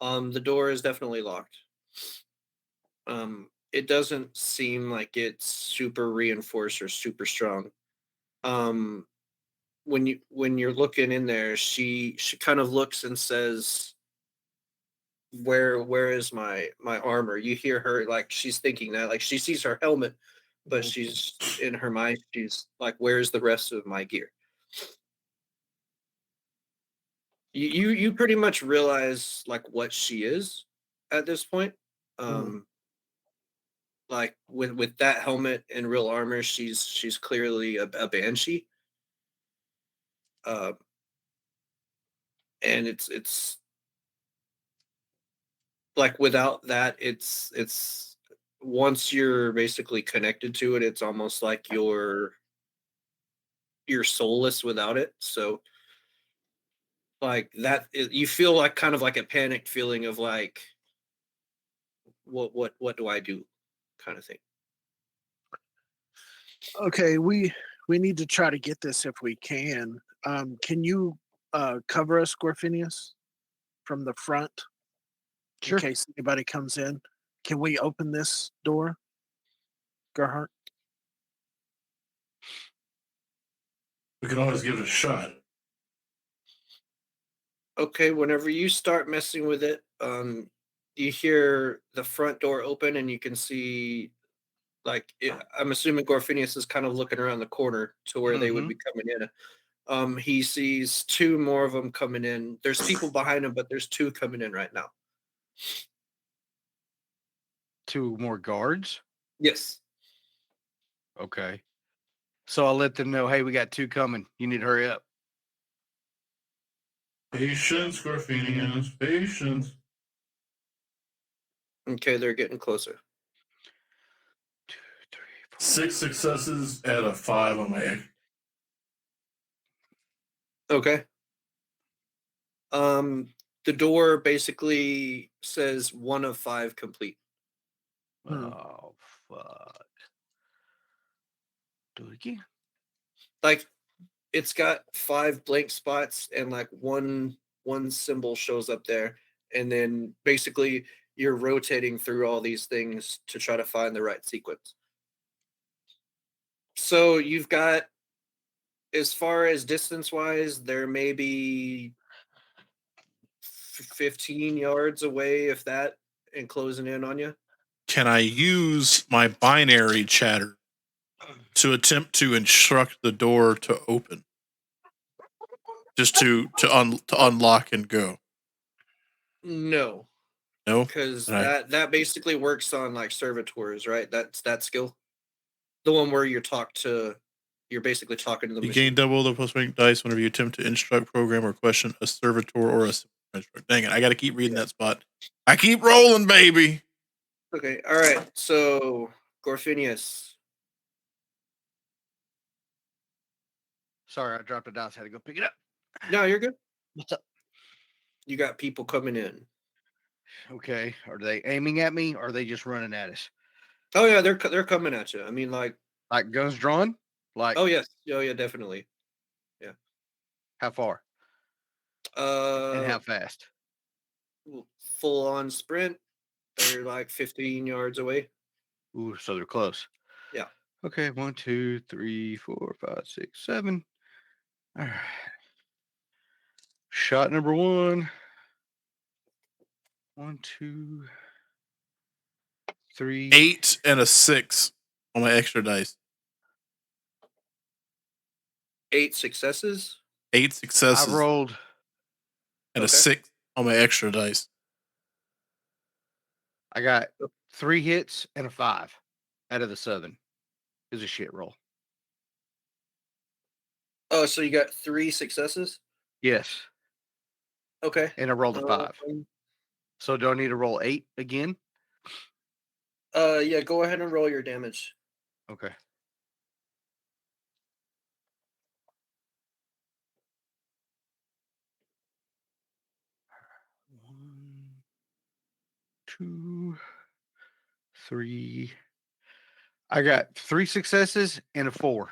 the door is definitely locked. It doesn't seem like it's super reinforced or super strong. When you're looking in there, she kind of looks and says, where is my armor? You hear her like she's thinking that, like she sees her helmet, but she's in her mind, she's like, where's the rest of my gear? You pretty much realize like what she is at this point. Like with that helmet and real armor, she's clearly a banshee. And it's like without that, it's once you're basically connected to it, it's almost like you're soulless without it. So like that, you feel like kind of like a panicked feeling of like, what do I do, kind of thing. Okay, we need to try to get this if we can. Can you cover us, Gorfinius, from the front Sure. in case anybody comes in? Can we open this door, Gerhardt? We can always give it a shot. Okay, whenever you start messing with it, you hear the front door open and you can see like I'm assuming Gorfinius is kind of looking around the corner to where they would be coming in. He sees two more of them coming in. There's people behind him, but there's two coming in right now. 2 more guards. Yes. Okay. So I'll let them know, hey, we got 2 coming. You need to hurry up. Patience, Gorfinians, patience. Okay, they're getting closer. 2, 3, 4. 6 successes out of 5 on my egg. Okay. The door basically says 1 of 5 complete. Oh, fuck. Do it again. Like it's got 5 blank spots and like one symbol shows up there, and then basically you're rotating through all these things to try to find the right sequence. So you've got, as far as distance wise, there may be 15 yards away, if that, and closing in on you. Can I use my binary chatter to attempt to instruct the door to open? Just to unlock and go? No, No? because Right. that basically works on like servitors, right? That's that skill, the one where you're basically talking to the You machine. gain double the plus rank dice whenever you attempt to instruct, program, or question a servitor or a instructor. Dang it, I got to keep reading that spot. I keep rolling, baby. Okay, all right. So Gorfinius. Sorry, I dropped a dice. Had to go pick it up. No, you're good. What's up? You got people coming in. Okay. Are they aiming at me or are they just running at us? Oh yeah, they're coming at you. I mean, like Guns drawn? Like, oh yes, oh yeah, definitely. Yeah. how far? And how fast? Full on sprint. They're like 15 yards away. Ooh, so they're close. Yeah. Okay, 1, 2, 3, 4, 5, 6, 7. All right. Shot number 1. 1, 2, 3. 8 and a 6 on my extra dice. 8 successes. 8 I successes rolled. and a Okay. 6 on my extra dice. I got 3 hits and a 5 out of the 7. It was a shit roll. Oh, so you got 3 successes. Yes, Okay. and I rolled a 5. Um, So do I need to roll 8 again? yeah. Go ahead and roll your damage. Okay. One, 2, 3. I got 3 successes and a 4.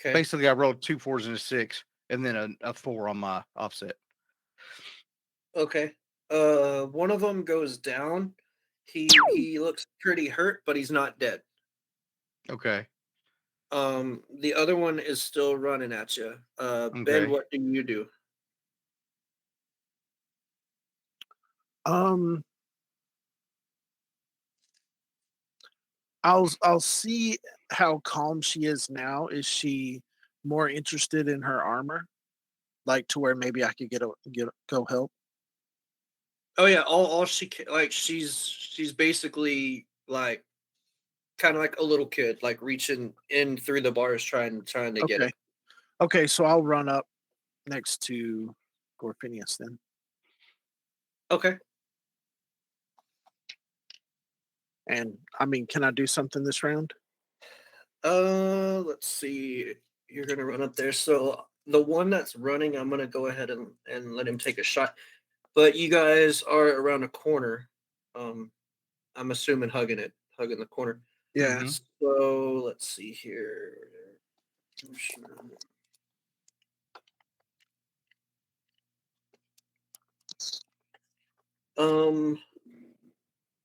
Okay. Basically, I rolled 2 4s and a 6, and then a 4 on my offset. Okay. One of them goes down. He looks pretty hurt, but he's not dead. Okay. The other one is still running at you. Ben, Okay. what do you do? Um, I'll see how calm she is now. Is she more interested in her armor, like to where maybe I could go help? Oh yeah, all she like she's basically like kind of like a little kid, like reaching in through the bars trying to get Okay, it. okay. So I'll run up next to Gorpinius then. Okay. And I mean, can I do something this round? Let's see. You're gonna run up there. So the one that's running, I'm gonna go ahead and let him take a shot. But you guys are around a corner. I'm assuming hugging the corner. Yeah. Mhm. So let's see here. Um,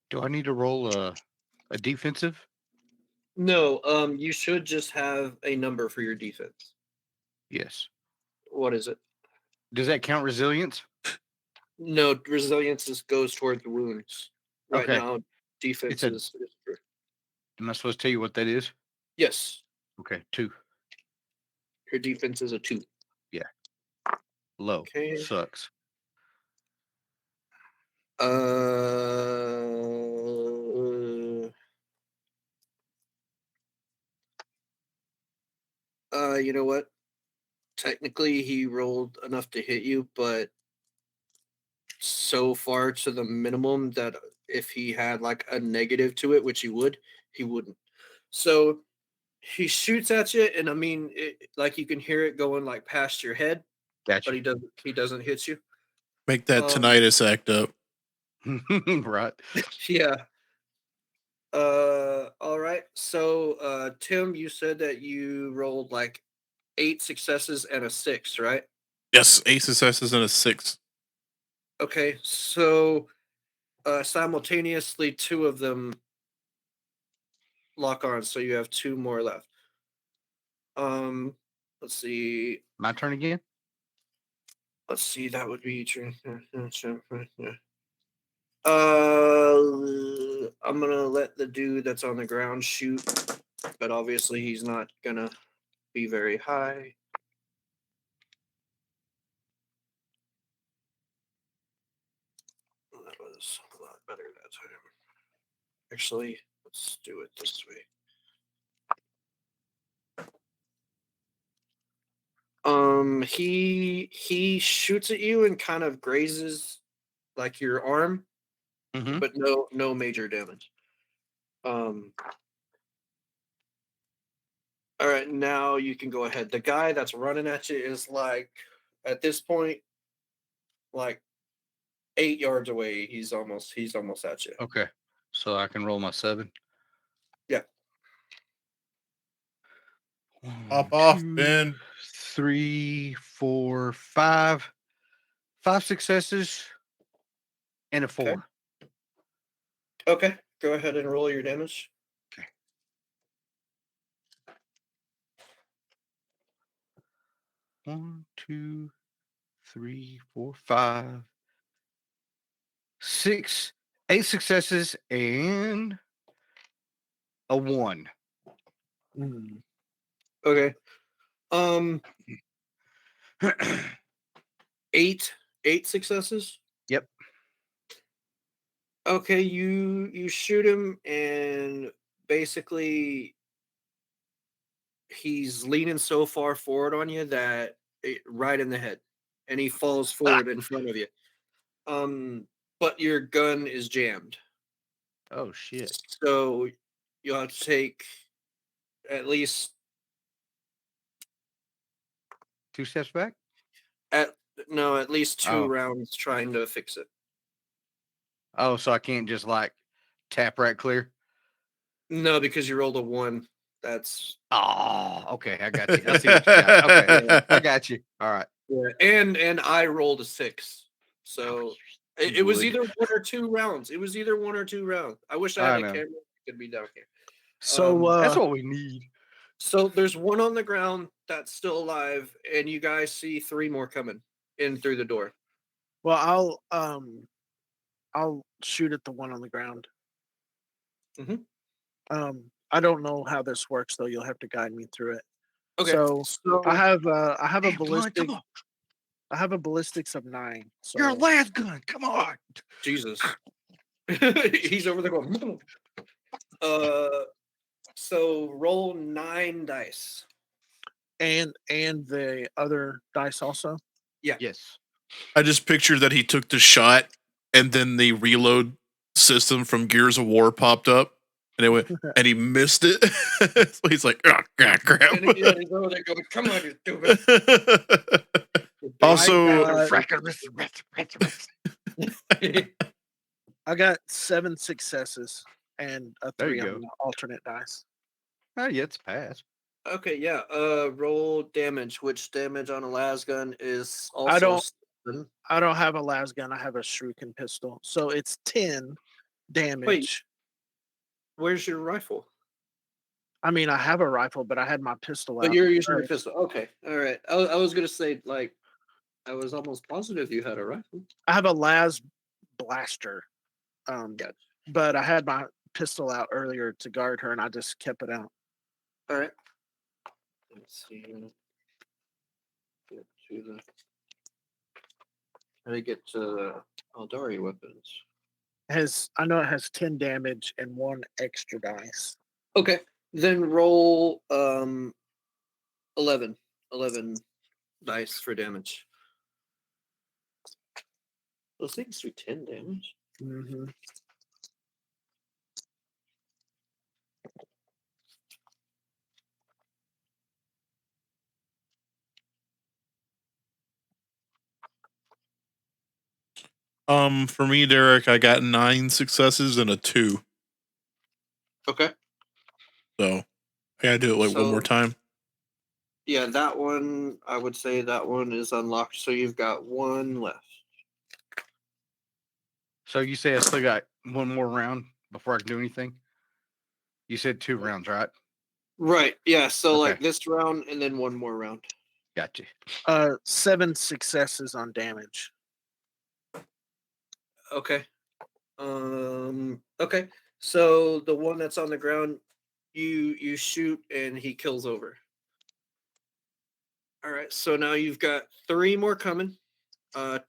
Do I need to roll a defensive? no. You should just have a number for your defense. Yes. What is it? Does that count resilience? No, resilience goes toward the wounds. Right Okay. now, defense It's a. is for- Am I supposed to tell you what that is? yes. Okay, 2. Your defense is a 2. Low. Okay. Sucks. You know what? Technically, he rolled enough to hit you, but so far to the minimum that if he had like a negative to it, which he wouldn't. So he shoots at you, and I mean, like you can hear it going like past your head, but Gotcha. he doesn't hit you. Make that Um, tinnitus act up. Right. Yeah. All right. So, Tim, you said that you rolled like 8 successes and a 6, right? Yes, 8 successes and a 6. Okay. So, simultaneously, 2 of them lock on, so you have 2 more left. Let's see. My turn again? Let's see. That would be true. I'm gonna let the dude that's on the ground shoot, but obviously he's not gonna be very high. That was a lot better that time. Actually, let's do it this way. He shoots at you and kind of grazes like your arm, Mm-hmm. but no major damage. All right, now you can go ahead. The guy that's running at you is like at this point like 8 yards away. He's almost at you. Okay. So I can roll my 7. Yeah. Pop 1, off, 2, Ben. 3, 4, 5. 5 successes and a 4. Okay. Go ahead and roll your damage. Okay. 1, 2, 3, 4, 5, 6 8 successes and a 1. Mm. Okay. Eight successes. Yep. Okay, you shoot him, and basically he's leaning so far forward on you that right in the head, and he falls forward in front of you. But your gun is jammed, Oh shit. so you'll have to take at least 2 steps back? at least 2 Oh. rounds trying to fix it. Oh, so I can't just like tap right clear? No, because you rolled a 1. That's Oh, okay. I got you. I see what you got. Okay. I got you. All right. yeah. And I rolled a 6. So it was Would. either 1 or 2 rounds. It was either 1 or 2 rounds. I wish I I had a know. camera. It could be down here. So That's what we need. So there's one on the ground that's still alive, and you guys see 3 more coming in through the door. well, I'll shoot at the one on the ground. Mhm. I don't know how this works though. You'll have to guide me through it. Okay. So I have a Damn, come on, ballistic. come on. I have a ballistics of 9. So You're a las gun. Come on. Jesus. He's over there going. So roll 9 dice. and the other dice also. Yes. I just pictured that he took the shot and then the reload system from Gears of War popped up and it went and he missed it. So he's like, oh god, crap. And again, he's over there going, come on, you stupid. Also, I got 7 successes and a There 3 you on go. the alternate dice. Oh, yeah, it's passed. Okay, yeah. Roll damage. Which damage on a las gun is also I don't- 7. I don't have a las gun. I have a shuriken pistol. So it's 10 damage. Where's your rifle? I mean, I have a rifle, but I had my pistol out. But you're using your first. pistol. Okay, all right. I was gonna say, like, I was almost positive you had a rifle. I have a las blaster. Gotcha. But I had my pistol out earlier to guard her, and I just kept it out. All right. Let's see. Get to the. How do you get to the Aldari weapons? I know it has 10 damage and 1 extra dice. Okay, then roll 11 dice for damage. Those things do 10 damage. Mm-hmm. for me, Derek, I got 9 successes and a 2. Okay. So I gotta do it like one more So- time. Yeah, that one, I would say that one is unlocked. So you've got 1 left. So you say I still got 1 more round before I can do anything? You said 2 rounds, right? Right. Yeah. So like Okay. this round and then 1 more round. Gotcha. 7 successes on damage. Okay. Okay. So the one that's on the ground, you shoot and he kills over. All right. So now you've got 3 more coming.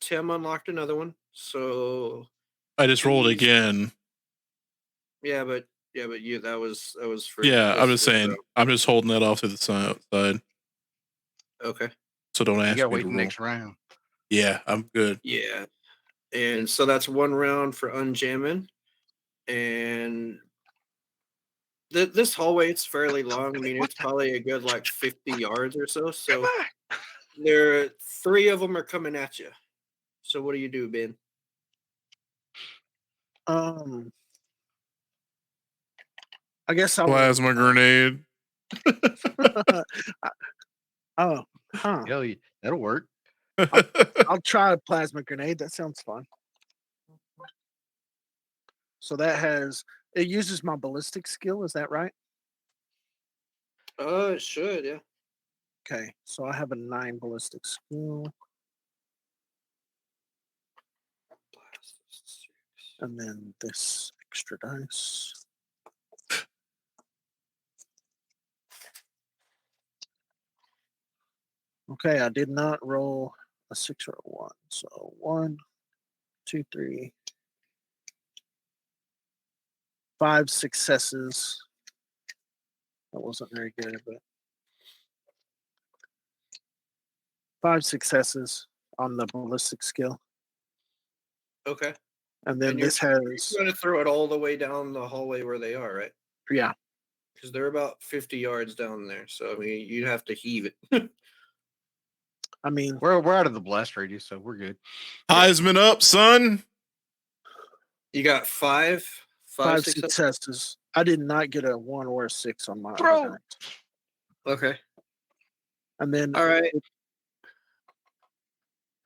Tim unlocked another one. So I just rolled He's- again. yeah, but you that was for Yeah, I'm this just saying. round. I'm just holding that off to the side. Okay. So don't You ask gotta me wait to the roll. next round. Yeah, I'm good. Yeah. And so that's 1 round for unjamming. And this hallway, it's fairly long. I mean, it's probably a good like 50 yards or so. So there are 3 of them are coming at you. So what do you do, Ben? I guess I will. Plasma grenade. Oh, huh. Hell yeah, that'll work. I'll try a plasma grenade. That sounds fun. So it uses my ballistic skill. Is that right? It should, yeah. Okay. So I have a 9 ballistic skill. And then this extra dice. Okay, I did not roll a 6 or a 1. So 1, 2, 3, 5 successes. That wasn't very good, but 5 successes on the ballistic skill. Okay. And then And this you're has, going to throw it all the way down the hallway where they are, right? yeah. Because they're about 50 yards down there. So, I mean, you'd have to heave it. I mean, We're out of the blast radius, so we're good. Heisman up, son. You got five 5 successes? successes. I did not get a 1 or a 6 on my Bro. other dice. Okay. And then All right.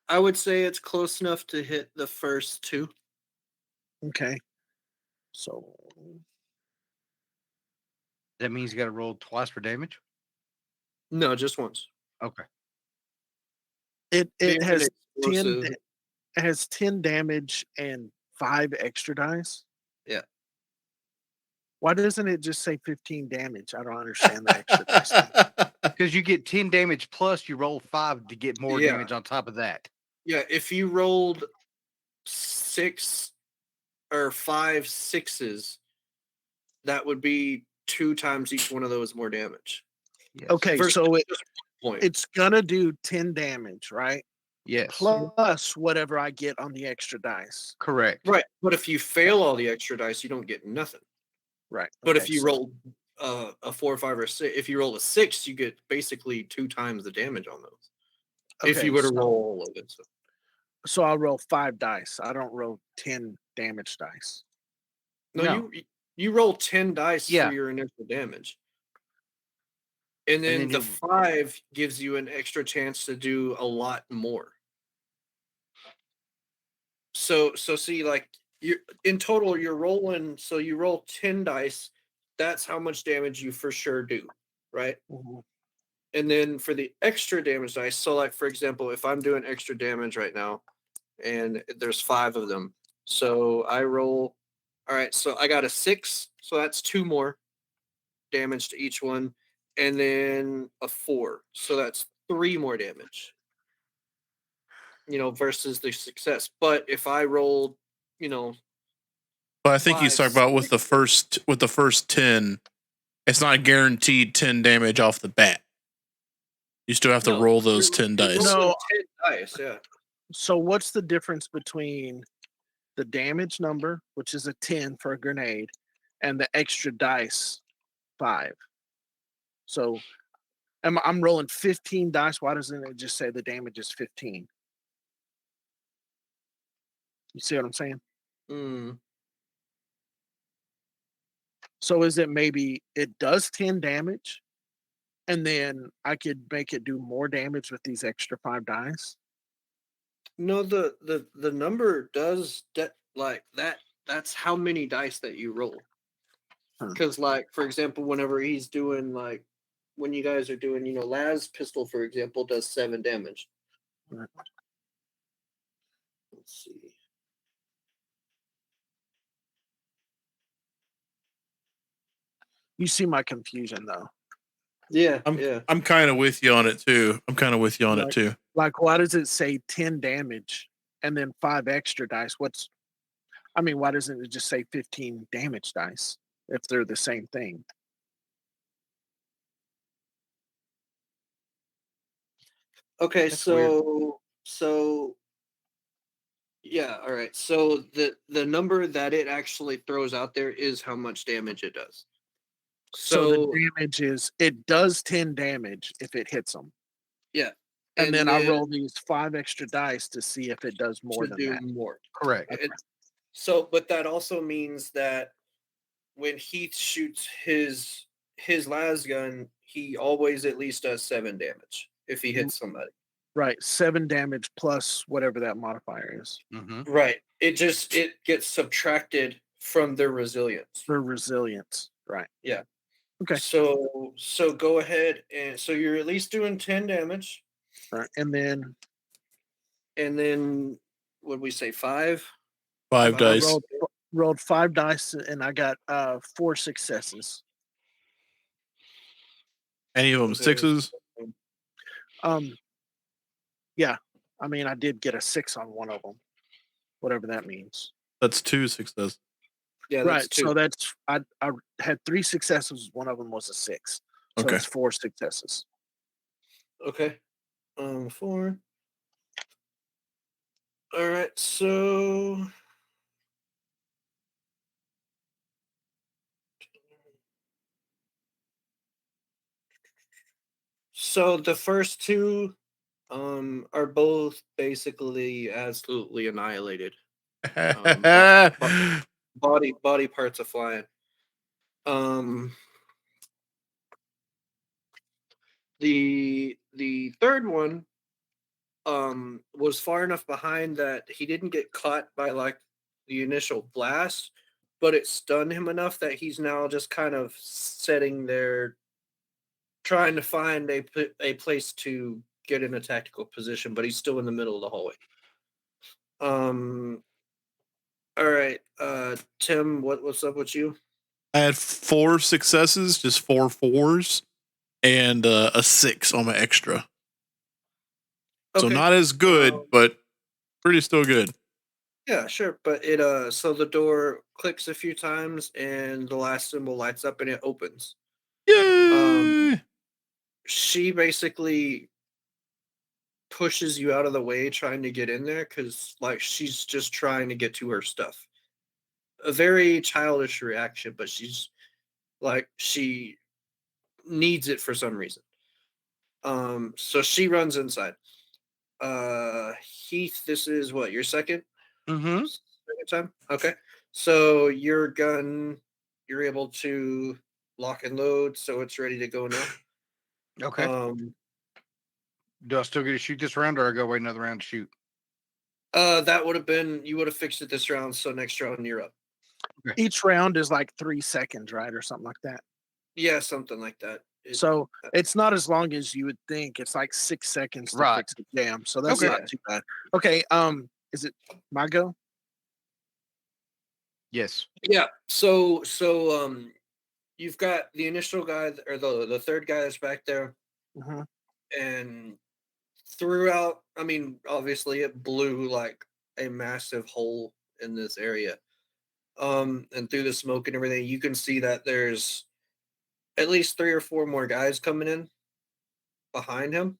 I would say it's close enough to hit the first 2. okay. So That means you got to roll twice for damage. No, just once. Okay. it Being an has 10 explosive- it has 10 damage and 5 extra dice. Yeah. Why doesn't it just say 15 damage? I don't understand the extra dice thing. Because you get 10 damage plus you roll 5 to get more Yeah. damage on top of that. Yeah, if you rolled 6 or 5 6s, that would be 2 times each one of those more damage. Yes. Okay, Versus so just 1 point. it's gonna do 10 damage, right? Yes. Plus whatever I get on the extra dice. Correct. Right. But if you fail all the extra dice, you don't get nothing. Right. But okay, if you so- roll a 4, 5, or 6, if you roll a 6, you get basically 2 times the damage on those. If okay, you were to so- roll all of it. So I'll roll 5 dice. I don't roll 10 damage dice. No, you roll 10 dice Yeah. for your initial damage. And then, then the you- 5 gives you an extra chance to do a lot more. So see, like, you in total you're rolling, so you roll 10 dice, that's how much damage you for sure do, right? Mhm. And then for the extra damage dice, so like for example, if I'm doing extra damage right now and there's 5 of them, so I roll, all right, so I got a 6, so that's 2 more damage to each one, and then a 4, so that's 3 more damage, versus the success. But if I rolled, But I think he's 5, talking about with the 6, first 10, it's not guaranteed 10 damage off the bat. You still have to No, roll those you're- 10 you're dice. rolling No. 10 dice, yeah. So what's the difference between the damage number, which is a 10 for a grenade, and the extra dice 5? So I'm rolling 15 dice. Why doesn't it just say the damage is 15? You see what I'm saying? Mm. So is it maybe it does 10 damage, and then I could make it do more damage with these extra 5 dice? No, the number does like that. That's how many dice that you roll. Huh. Because, like, for example, whenever he's doing, like, when you guys are doing, Laz pistol, for example, does 7 damage. Right. Let's see. You see my confusion though. Yeah, I'm kind of with you on it too. Right. Like, why does it say 10 damage and then 5 extra dice? Why doesn't it just say 15 damage dice if they're the same thing? Okay, That's weird. so yeah, all right. So the number that it actually throws out there is how much damage it does. So the damage is, it does 10 damage if it hits them. Yeah. And then I roll these 5 extra dice to see if it does more to than do that. more. Correct. So, but that also means that when he shoots his las gun, he always at least does 7 damage if he hits somebody. Right. 7 damage plus whatever that modifier is. Mm-hmm. Right. It gets subtracted from their resilience. For resilience. Right. Yeah. Okay. So go ahead, and so you're at least doing 10 damage. Right. And then What did we say? 5? 5 dice. rolled 5 dice and I got 4 successes. Any of them Okay. sixes? Yeah. I mean, I did get a 6 on one of them, whatever that means. That's 2 successes. Yeah, that's Right. 2. So that's I had 3 successes. One of them was a 6. So Okay. it's 4 successes. Okay. 4. All right. So the first 2 are both basically absolutely annihilated. Body parts are flying. The third one was far enough behind that he didn't get caught by like the initial blast, but it stunned him enough that he's now just kind of sitting there trying to find a place to get in a tactical position, but he's still in the middle of the hallway. All right, Tim, what's up with you? I had 4 successes, just 4 4s, and a 6 on my extra. So Okay. not as good, but pretty still good. Yeah, sure. But it so the door clicks a few times and the last symbol lights up and it opens. Yay! She basically pushes you out of the way trying to get in there because like she's just trying to get to her stuff. A very childish reaction, but she's like she needs it for some reason. So she runs inside. Heath, this is what, your second? Mm-hmm. Second time? Okay. So your gun, you're able to lock and load, so it's ready to go now. Okay. Do I still get to shoot this round, or I go wait another round to shoot? That would have been, you would have fixed it this round, so next round you're up. Each round is like 3 seconds, right, or something like that. Yeah, something like that. So it's not as long as you would think. It's like 6 seconds to Right. fix the jam. So that's Okay. not too bad. Okay. Is it my go? Yes. Yeah. So you've got the initial guy or the third guy that's back there, Mm-hmm. and throughout, I mean, obviously it blew like a massive hole in this area. And through the smoke and everything, you can see that there's at least 3 or 4 more guys coming in behind him.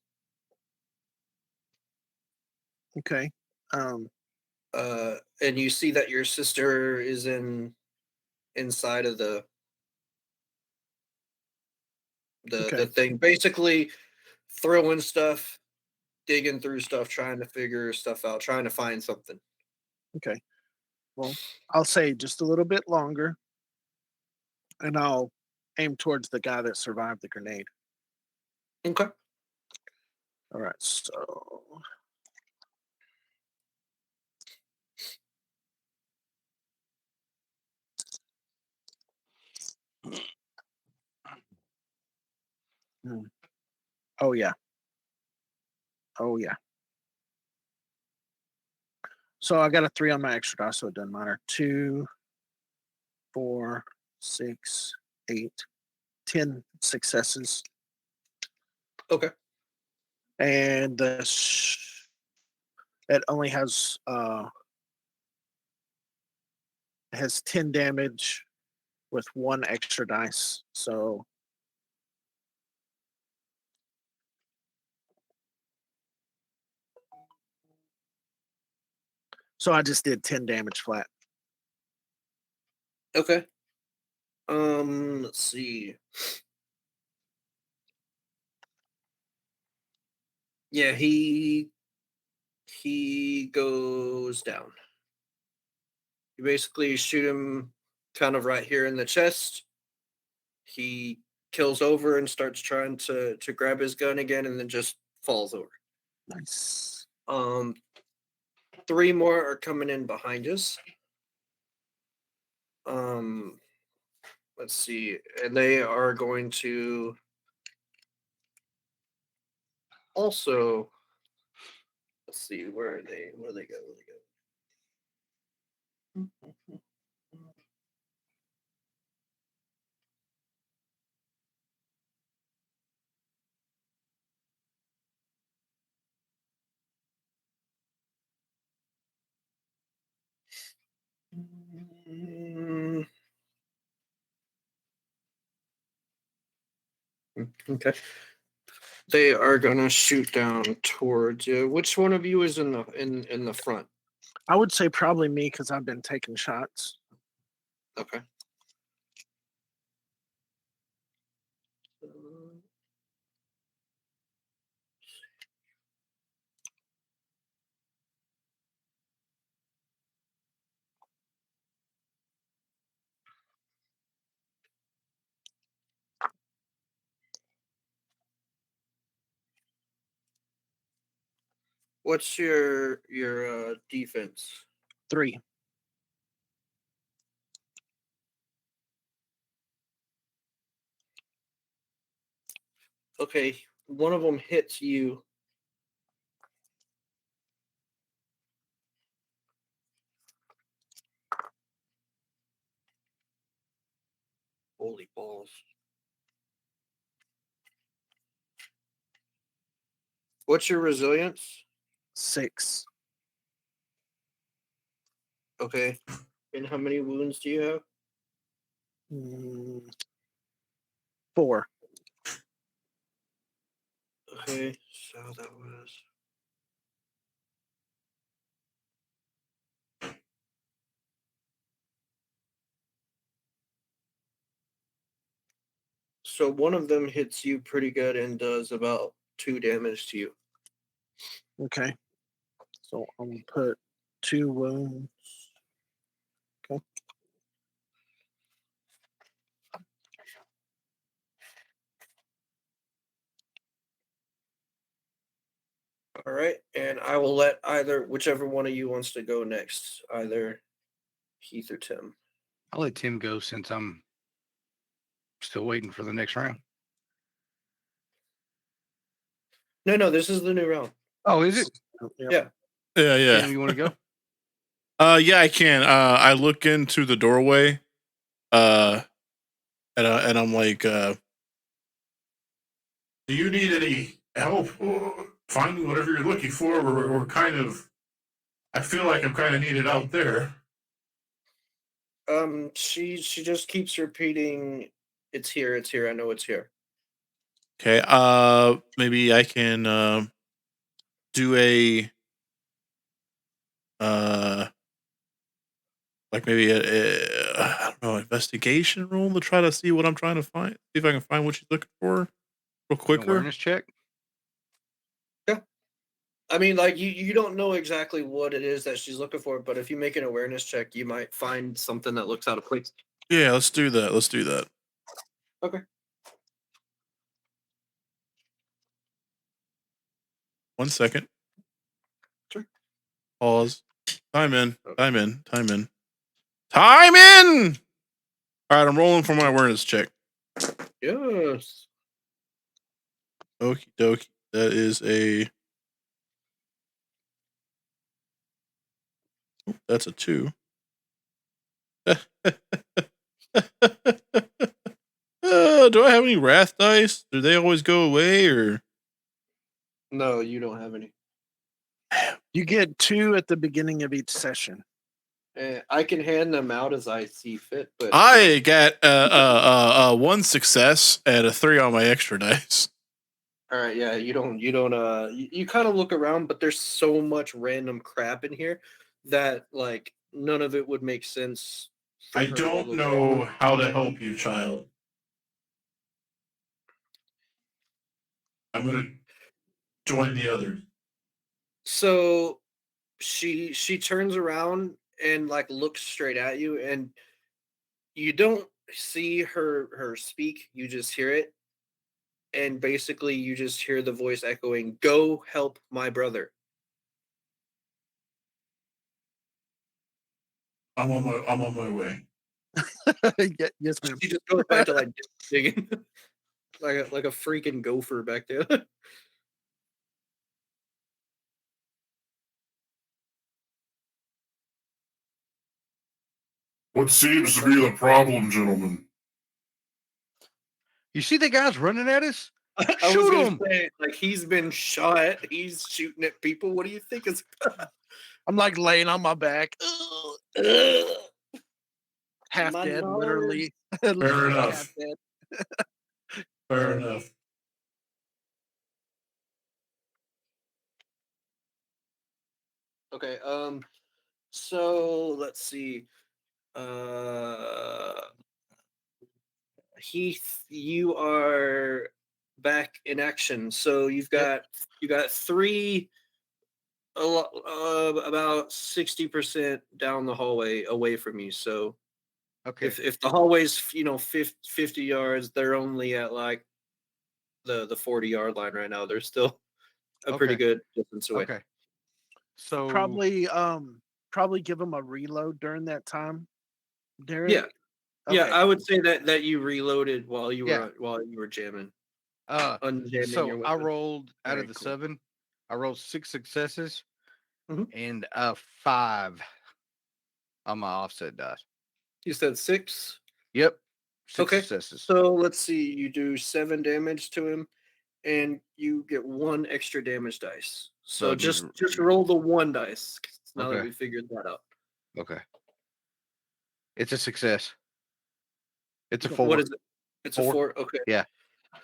Okay. And you see that your sister is inside of the Okay. thing, basically throwing stuff, digging through stuff, trying to figure stuff out, trying to find something. Okay. Well, I'll say just a little bit longer, and I'll aim towards the guy that survived the grenade. Okay. All right. So. Oh yeah. Oh yeah. So I got a 3 on my extra die, so it doesn't matter. 2, 4, 6, 8, 10 successes. Okay. And it only has it has 10 damage with 1 extra dice. So I just did 10 damage flat. Okay. Let's see. Yeah, he goes down. You basically shoot him kind of right here in the chest. He kills over and starts trying to grab his gun again and then just falls over. Nice. 3 more are coming in behind us. Let's see. And they are going to also, let's see, where are they? Where do they go? Okay. They are gonna shoot down towards you. Which one of you is in the front? I would say probably me because I've been taking shots. Okay. What's your defense? 3. Okay, one of them hits you. Holy balls. What's your resilience? 6. Okay. And how many wounds do you have? 4. Okay, so that was. So one of them hits you pretty good and does about 2 damage to you. Okay. So I'm gonna put 2 wounds. Okay. All right, and I will let whichever one of you wants to go next, either Heath or Tim. I'll let Tim go since I'm still waiting for the next round. No, this is the new round. Oh, is it? Yep. Yeah. Yeah. Tim, you want to go? Yeah, I can. I look into the doorway, and I'm like, Do you need any help finding whatever you're looking for? Or kind of, I feel like I'm kind of needed out there. She just keeps repeating, "It's here, it's here. I know it's here." okay, maybe I can do a like maybe I don't know, investigation roll to try to see what I'm trying to find. See if I can find what she's looking for real An quicker. awareness check. I mean, like you don't know exactly what it is that she's looking for, but if you make an awareness check, you might find something that looks out of place. Yeah, let's do that. Let's do that. Okay. 1 second. Sure. Pause. Time in. Time in. Time in. Time in. All right, I'm rolling for my awareness check. Yes. Okie dokie. That is a. That's a 2. Do I have any wrath dice? Do they always go away or? No, you don't have any. You get 2 at the beginning of each session. I can hand them out as I see fit, but I got 1 success and a 3 on my extra dice. all right, yeah, you kind of look around, but there's so much random crap in here that like none of it would make sense. for I her to don't look know at. how to help you, child. I'm gonna join the others. So she turns around and like looks straight at you, and you don't see her speak, you just hear it, and basically you just hear the voice echoing, "Go help my brother." I'm on my way. Yes, ma'am. She just goes back to like digging like a freaking gopher back there. What seems to be the problem, gentlemen? You see the guys running at us? I was Shoot gonna 'em! say, like, he's been shot, he's shooting at people. What do you think is I'm like laying on my back. Ugh. half My dead, knowledge- literally. Fair literally enough. half dead. Fair enough. Okay. So let's see. Heath, you are back in action. So you've got three, about 60% down the hallway away from you. So Okay. if the hallway's 50 yards, they're only at like the 40-yard line right now. They're still a pretty Okay. good distance away. Okay. So Probably give them a reload during that time. Derek. Yeah. Yeah, Okay. I would say that you reloaded while you Yeah. were jamming. uh Unjamming so your I weapon. rolled out Very of the cool. 7. I rolled 6 successes Mhm. and 5 on my offset dice. You said 6. Yep. 6 Okay. successes. So let's see. You do 7 damage to him, and you get 1 extra damage dice. So So I just just- roll the 1 dice. Now that Okay. we figured that out. Okay. It's a success. It's a What 4. is it? It's 4. a 4. Okay. Yeah.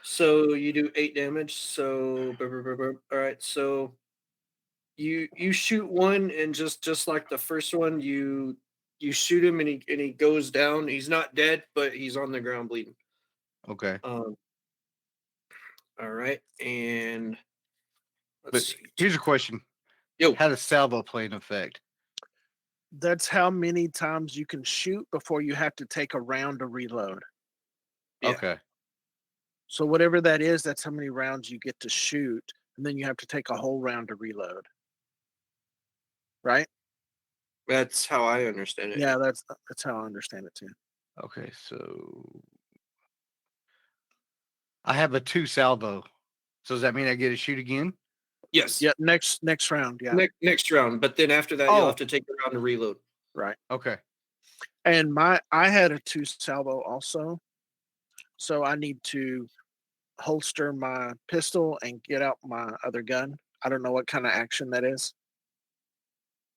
So you do 8 damage. So all right. So you shoot one, and just like the first one, you shoot him, and he goes down. He's not dead, but he's on the ground bleeding. Okay. All right, and But let's see. here's a question. Yo, How does salvo play an effect? That's how many times you can shoot before you have to take a round to reload. Yeah. Okay. So whatever that is, that's how many rounds you get to shoot, and then you have to take a whole round to reload. Right? that's how I understand it. Yeah, that's how I understand it too. Okay, so I have a 2 salvo. So does that mean I get to shoot again? Yes. Yeah, next round. Yeah, Next round, but then after that, you'll Oh. have to take a round to reload. right. Okay. And I had a 2 salvo also, so I need to holster my pistol and get out my other gun. I don't know what kind of action that is.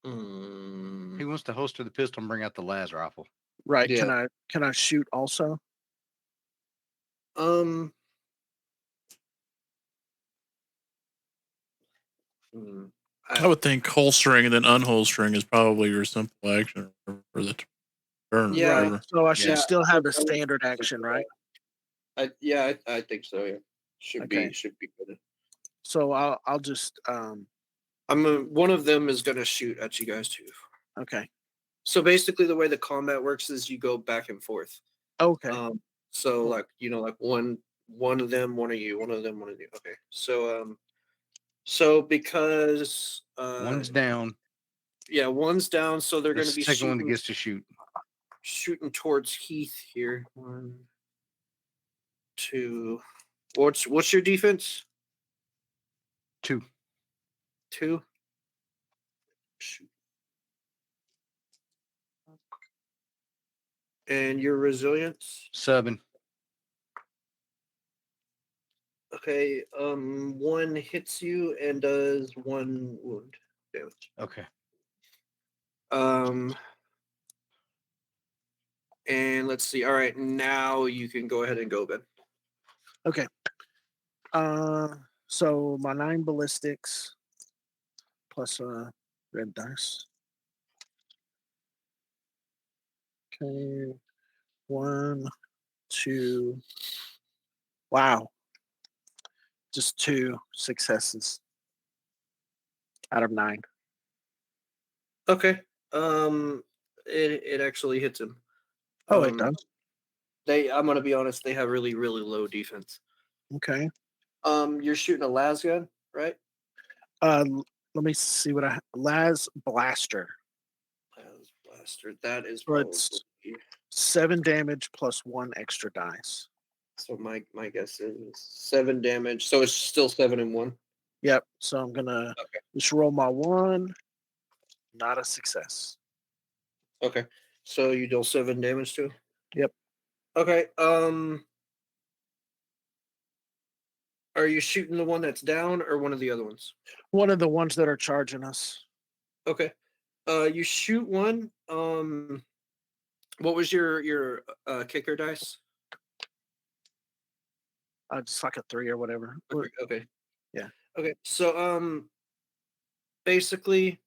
He wants to holster the pistol and bring out the las rifle. Right? Yeah. Can I shoot also? I would think holstering and then unholstering is probably your simple action for the turn. Yeah. or Right. whatever. So I should Yeah. still have a standard action, right? I think so. Yeah, should Okay. be good. So I'll just One of them is gonna shoot at you guys too. okay. So basically, the way the combat works is you go back and forth. Okay. So like like one of them, one of you, one of them, one of you. Okay. So because One's down. yeah, one's down, so they're The going to be second one shooting, gets to shoot. shooting towards Heath here. 1, 2. What's your defense? 2. 2. Shoot. And your resilience? 7. Okay, 1 hits you and does 1 wound damage. Okay. And let's see. All right, now you can go ahead and go, Ben. Okay. So my 9 ballistics plus a red dice. Okay. 1, 2. Wow. Just 2 successes out of 9. Okay. It actually hits him. Oh, it does. I'm gonna be honest, they have really, really low defense. Okay. You're shooting a las gun, right? Let me see what las blaster. Las blaster. That is So it's 7 damage plus 1 extra dice. so my guess is 7 damage. So it's still 7 and 1. Yep. So I'm gonna just roll my 1. Not a success. Okay. So you deal 7 damage to? Yep. Okay. Are you shooting the one that's down or one of the other ones? One of the ones that are charging us. Okay. You shoot one. What was your kicker dice? Just like a 3 or whatever. Okay. Yeah. Okay. So basically,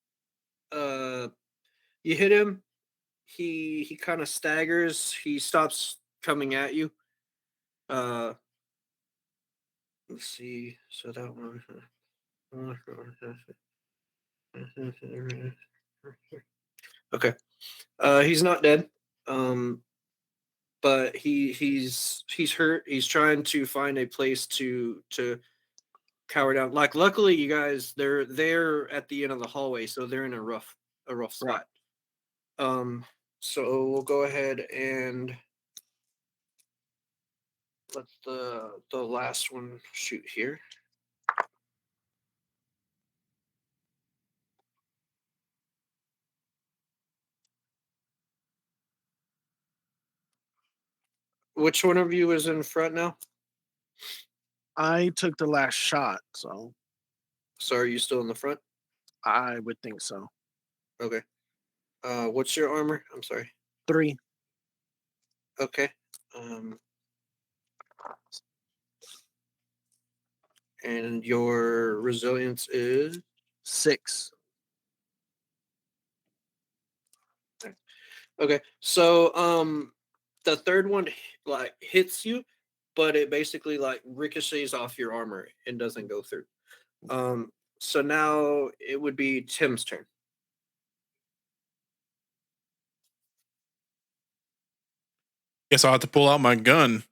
you hit him. He kind of staggers. He stops coming at you. Let's see. So that one. Okay. He's not dead. But he's hurt. He's trying to find a place to cower down. Like, luckily, you guys, they're at the end of the hallway, so they're in a rough spot. So we'll go ahead and let the last one shoot here. Which one of you is in front now? I took the last shot, so So are you still in the front? I would think so. Okay. What's your armor? I'm sorry. 3. Okay. And your resilience is 6. okay. So the third one like hits you, but it basically like ricochets off your armor and doesn't go through. So now it would be Tim's turn. Guess I'll have to pull out my gun.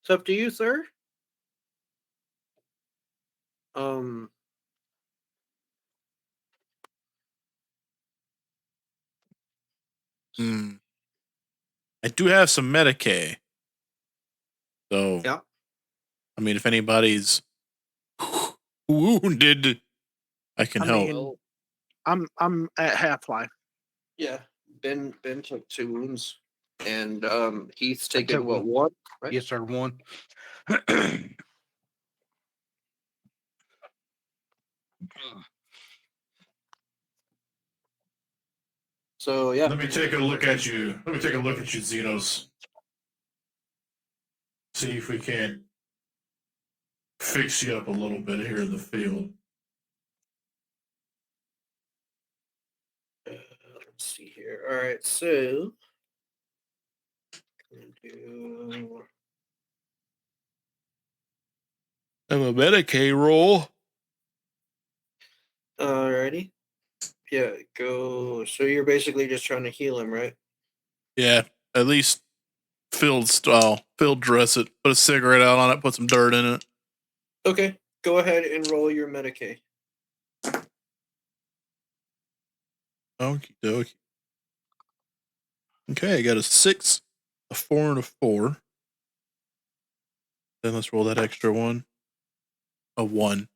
It's up to you, sir. I do have some Medicaid. So, Yeah. I mean, if anybody's wounded, I can I help. mean, I'm at half life. Yeah. Ben took 2 wounds, and Heath's I taken took what, one. 1? Right? Yes, sir. 1. So yeah. Let me take a look at you. Let me take a look at you, Xenos. See if we can't fix you up a little bit here in the field. Let's see here. All right, so do I'm a Medicaid roll. alrighty. Yeah, go. So you're basically just trying to heal him, right? Yeah, at least field dress it. Put a cigarette out on it. Put some dirt in it. Okay, go ahead and roll your Medicaid. Okie dokie. Okay, I got a 6, a 4, and a 4. Then let's roll that extra one. A 1.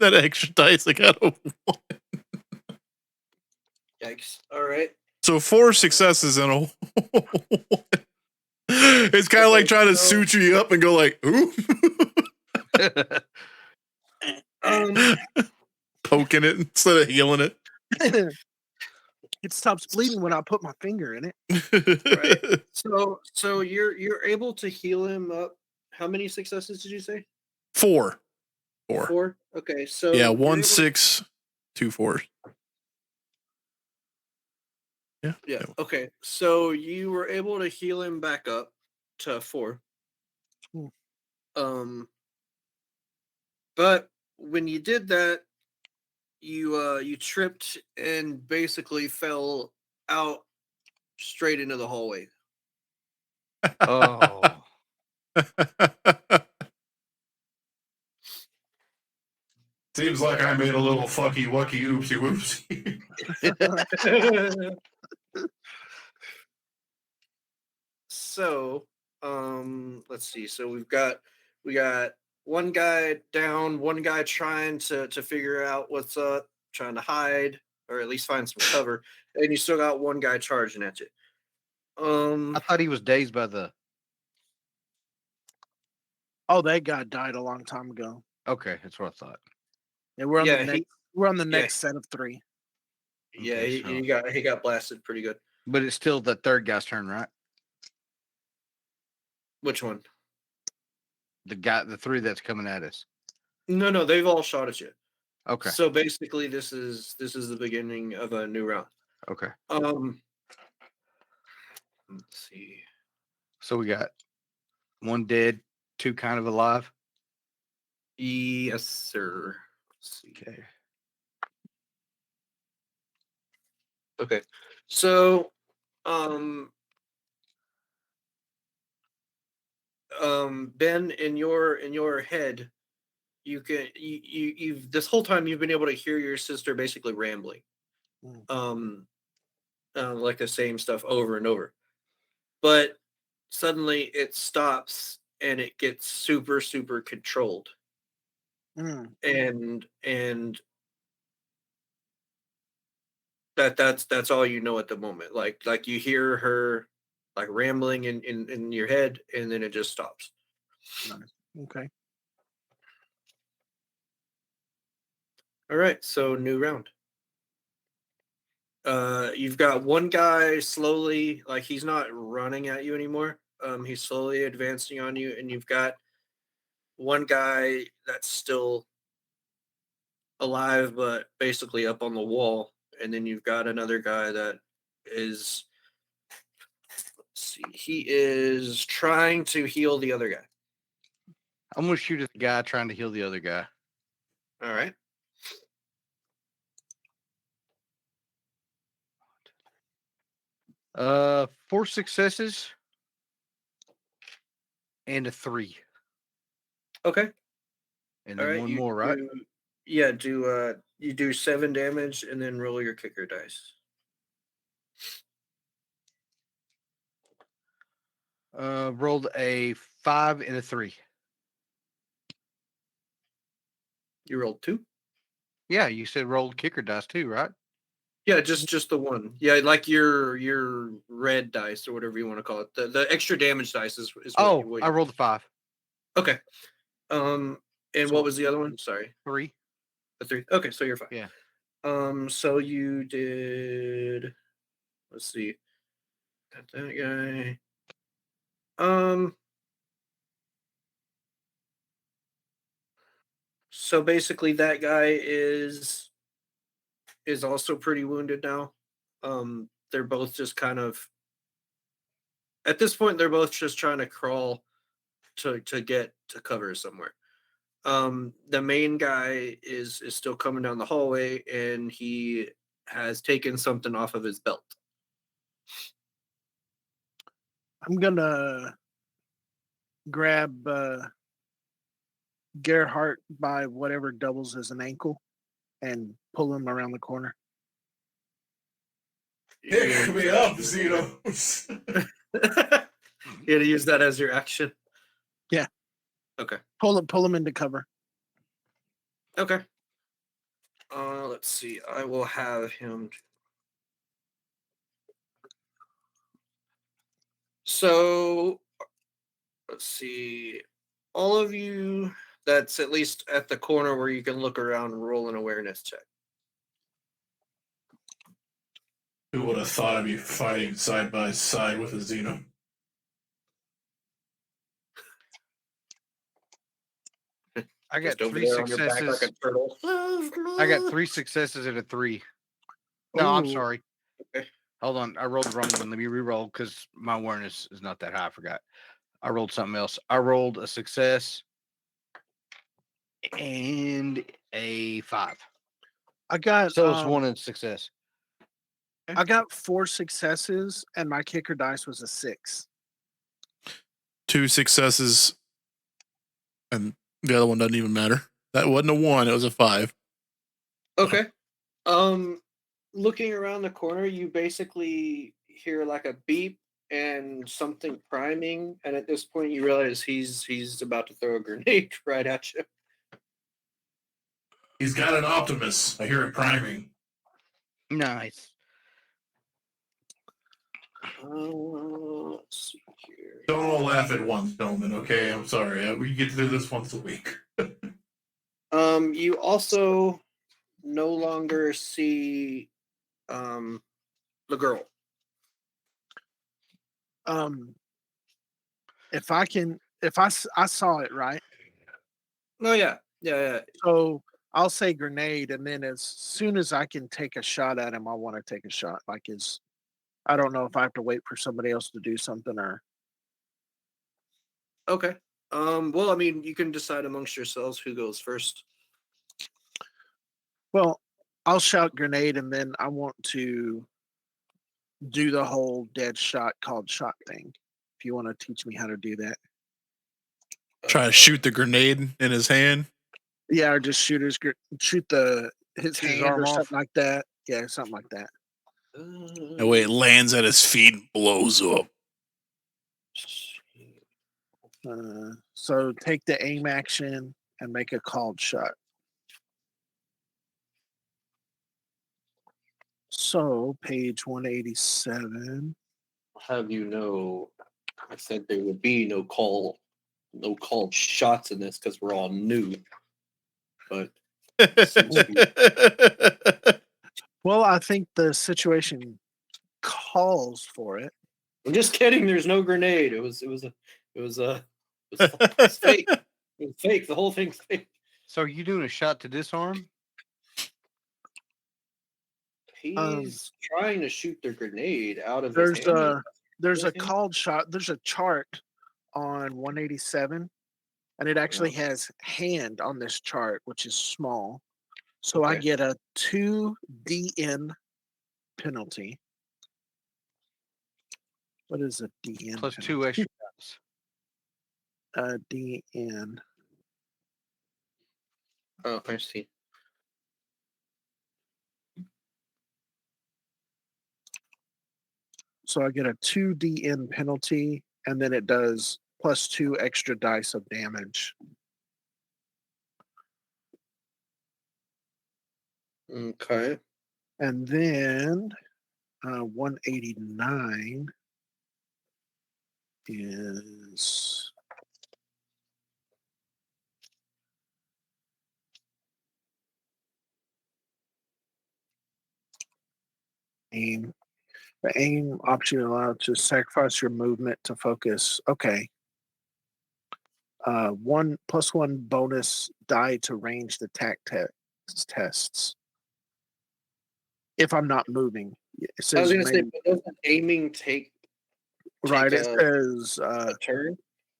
That extra dice, I got a 1. Yikes! All right. So 4 successes and a 1. It's kind of like trying to suture you up and go like, ooh. Poking it instead of healing it. It stops bleeding when I put my finger in it. Right. So you're able to heal him up. How many successes did you say? 4. 4. Okay, so Yeah, you're 1, able to- 6, 2 4s. Yeah. Okay. So you were able to heal him back up to 4. Hmm. But when you did that, you tripped and basically fell out straight into the hallway. Oh. Seems like I made a little fucky wucky oopsie whoopsie. So, let's see. So we got one guy down, one guy trying to figure out what's up, trying to hide or at least find some cover, and you still got one guy charging at you. I thought he was dazed by the. Oh, that guy died a long time ago. Okay, that's what I thought. Yeah, we're on Yeah, the he- We're on the next set of 3. Yeah, Okay, he got blasted pretty good. But it's still the third guy's turn, right? Which one? The 3 that's coming at us. No, they've all shot at you. Okay. So basically, this is the beginning of a new round. Okay. Let's see. So we got 1 dead, 2 kind of alive. Yes, sir. Let's see. Okay. Okay. So, Ben, in your head, you've this whole time you've been able to hear your sister basically rambling, like the same stuff over and over, but suddenly it stops and it gets super super controlled, and that's all you know at the moment. Like you hear her like rambling in your head, and then it just stops. Okay. All right, so new round. You've got one guy slowly, like he's not running at you anymore. He's slowly advancing on you, and you've got one guy that's still alive, but basically up on the wall, and then you've got another guy that is. Let's see, he is trying to heal the other guy. I'm gonna shoot at the guy trying to heal the other guy. All right. Four successes and a 3. Okay. And All then right. one more, right? You do 7 damage and then roll your kicker dice. Rolled a 5 and a 3. You rolled 2? Yeah, you said rolled kicker dice too, right? Yeah, just the one. Yeah, like your red dice or whatever you want to call it. The extra damage dice is what I rolled a 5. Okay. And So- what was the other one? Sorry. 3. A 3. Okay, so you're fine. Yeah. So you did, let's see. Got that guy. So basically that guy is also pretty wounded now. They're both just kind of, at this point they're both just trying to crawl to get to cover somewhere. The main guy is still coming down the hallway, and he has taken something off of his belt. I'm gonna grab Gerhardt by whatever doubles as an ankle and pull him around the corner. Pick me up, Xenos. You had to use that as your action. Yeah. Okay. Pull him into cover. Okay. Let's see. I will have him. So, let's see. All of you that's at least at the corner where you can look around, roll an awareness check. Who would have thought I'd be fighting side by side with a Xeno? I got Just over 3 there on your back successes. like a turtle. I got 3 successes and a 3. No, I'm Ooh. sorry. Okay. Hold on. I rolled the wrong one. Let me re-roll because my awareness is not that high. I forgot. I rolled something else. I rolled a success and a 5. I got So it's 1 and success. I got 4 successes and my kicker dice was a 6. 2 successes, and the other one doesn't even matter. That wasn't a 1; it was a 5. Okay. Looking around the corner, you basically hear like a beep and something priming, and at this point, you realize he's about to throw a grenade right at you. He's got an Optimus. I hear it priming. Nice. Let's see here. Don't all laugh at once, gentlemen. Okay, I'm sorry. We get to do this once a week. You also no longer see the girl. If I saw it right, No, yeah. so I'll say grenade, and then as soon as I can take a shot at him, I want to take a shot. Like I don't know if I have to wait for somebody else to do something or. Okay. Well, I mean, you can decide amongst yourselves who goes first. Well, I'll shout grenade, and then I want to do the whole dead shot called shot thing. If you want to teach me how to do that. Try to shoot the grenade in his hand. Yeah, or just shoot his His hand arm or off. something like that. Yeah, something like that. That way it lands at his feet and blows up. So take the aim action and make a called shot. So page 187. I'll have you know, I said there would be no called shots in this because we're all new. But Well, I think the situation calls for it. I'm just kidding. There's no grenade. It was fake. It was fake. The whole thing's fake. So are you doing a shot to disarm? He's trying to shoot the grenade out of There's his hand. there's a called shot. There's a chart on 187, and it actually has hand on this chart, which is small. So I Okay. get a 2 DN penalty. What is a DN? Plus penalty? 2 extra dice. DN. Oh, I see. So I get a 2 DN penalty, and then it does plus 2 extra dice of damage. Okay. And then 189 is aim. The aim option allows to sacrifice your movement to focus. Okay. 1+1 bonus die to ranged attack tests. If I'm not moving, it I was says gonna say, but doesn't aiming take right. It a- says a turn?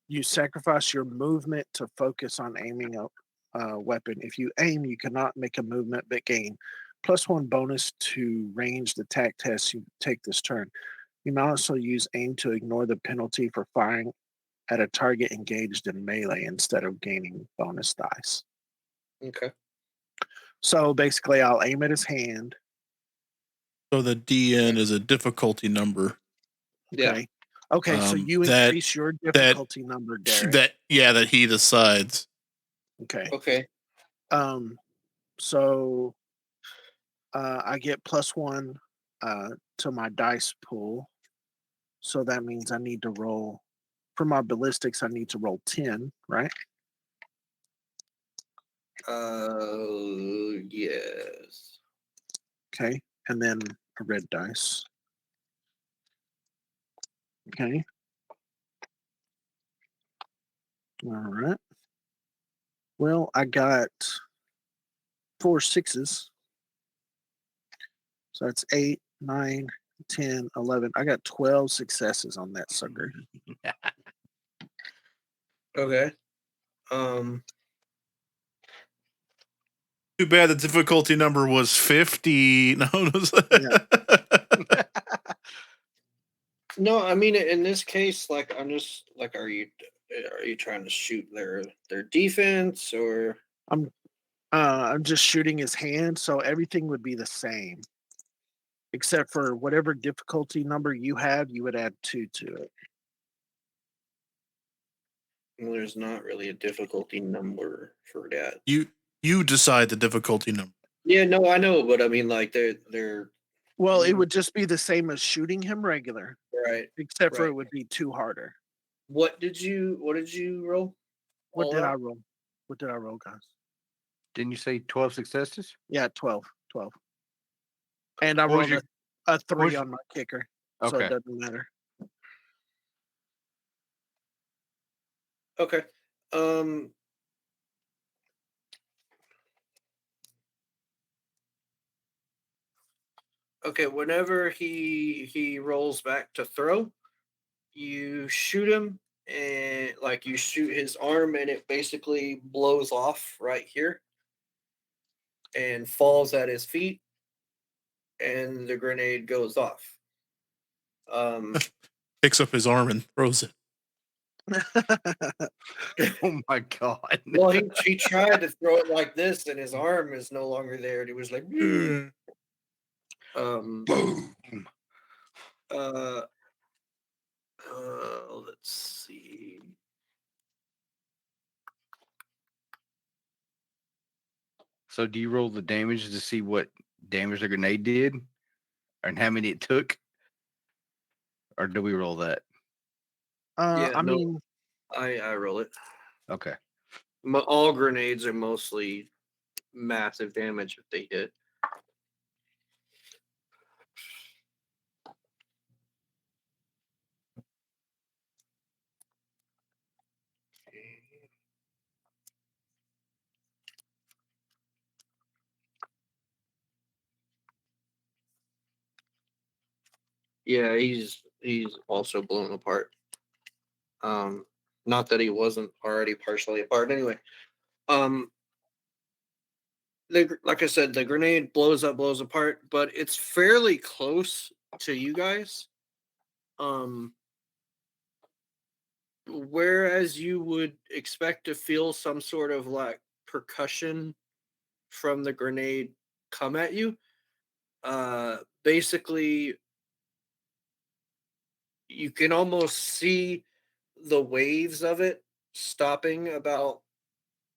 you sacrifice your movement to focus on aiming a weapon. If you aim, you cannot make a movement but gain +1 bonus to ranged attack tests you take this turn. You may also use aim to ignore the penalty for firing at a target engaged in melee instead of gaining bonus dice. Okay. So basically, I'll aim at his hand. So the DN is a difficulty number. Okay. Yeah. Okay, so you that- increase your difficulty number, Derek. That he decides. Okay. Okay. So I get +1 to my dice pool. So that means I need to roll for my ballistics. I need to roll 10, right? Yes. Okay, and then a red dice. Okay. All right. Well, I got 4 6s. So that's 8, 9, 10, 11. I got 12 successes on that sucker. Okay. Too bad the difficulty number was 50. No, No, I mean, in this case, like, I'm just like, are you trying to shoot their defense or? I'm just shooting his hand, so everything would be the same. Except for whatever difficulty number you have, you would add 2 to it. Well, there's not really a difficulty number for that. You decide the difficulty number. Yeah, no, I know, but I mean, like, they're Well, it would just be the same as shooting him regular, right. except for Right. it would be 2 harder. What did you roll? What All did I out? roll? What did I roll, guys? Didn't you say 12 successes? Yeah, 12. 12. And I What was rolled your- a 3 was your- on my kicker. So Okay. it doesn't matter. Okay. Okay, whenever he rolls back to throw, you shoot him and like you shoot his arm and it basically blows off right here and falls at his feet and the grenade goes off. Picks up his arm and throws it. Oh my god. Well, he tried to throw it like this and his arm is no longer there and he was like Boom. let's see. So do you roll the damage to see what damage the grenade did? And how many it took? Or do we roll that? Yeah, I no. mean, I roll it. Okay. All grenades are mostly massive damage if they hit. Yeah, he's also blown apart. Not that he wasn't already partially apart. Anyway, like I said, the grenade blows apart, but it's fairly close to you guys. Whereas you would expect to feel some sort of like percussion from the grenade come at you, basically you can almost see the waves of it stopping about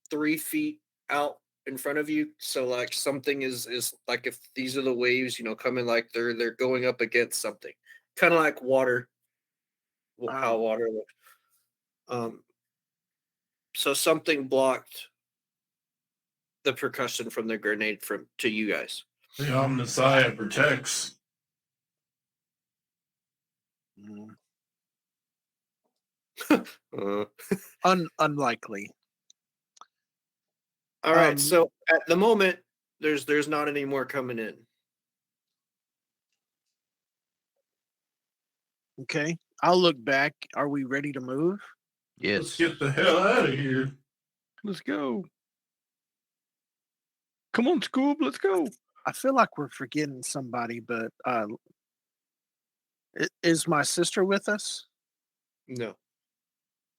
3 feet out in front of you. So like something is like if these are the waves, coming like they're going up against something, kind of like water, how water looks. So something blocked the percussion from the grenade to you guys. The Omnissiah protects. unlikely. All right. So at the moment, there's not any more coming in. Okay. I'll look back. Are we ready to move? Let's Yes. get the hell out of here. Let's go. Come on, Scoob. Let's go. I feel like we're forgetting somebody, but is my sister with us? No.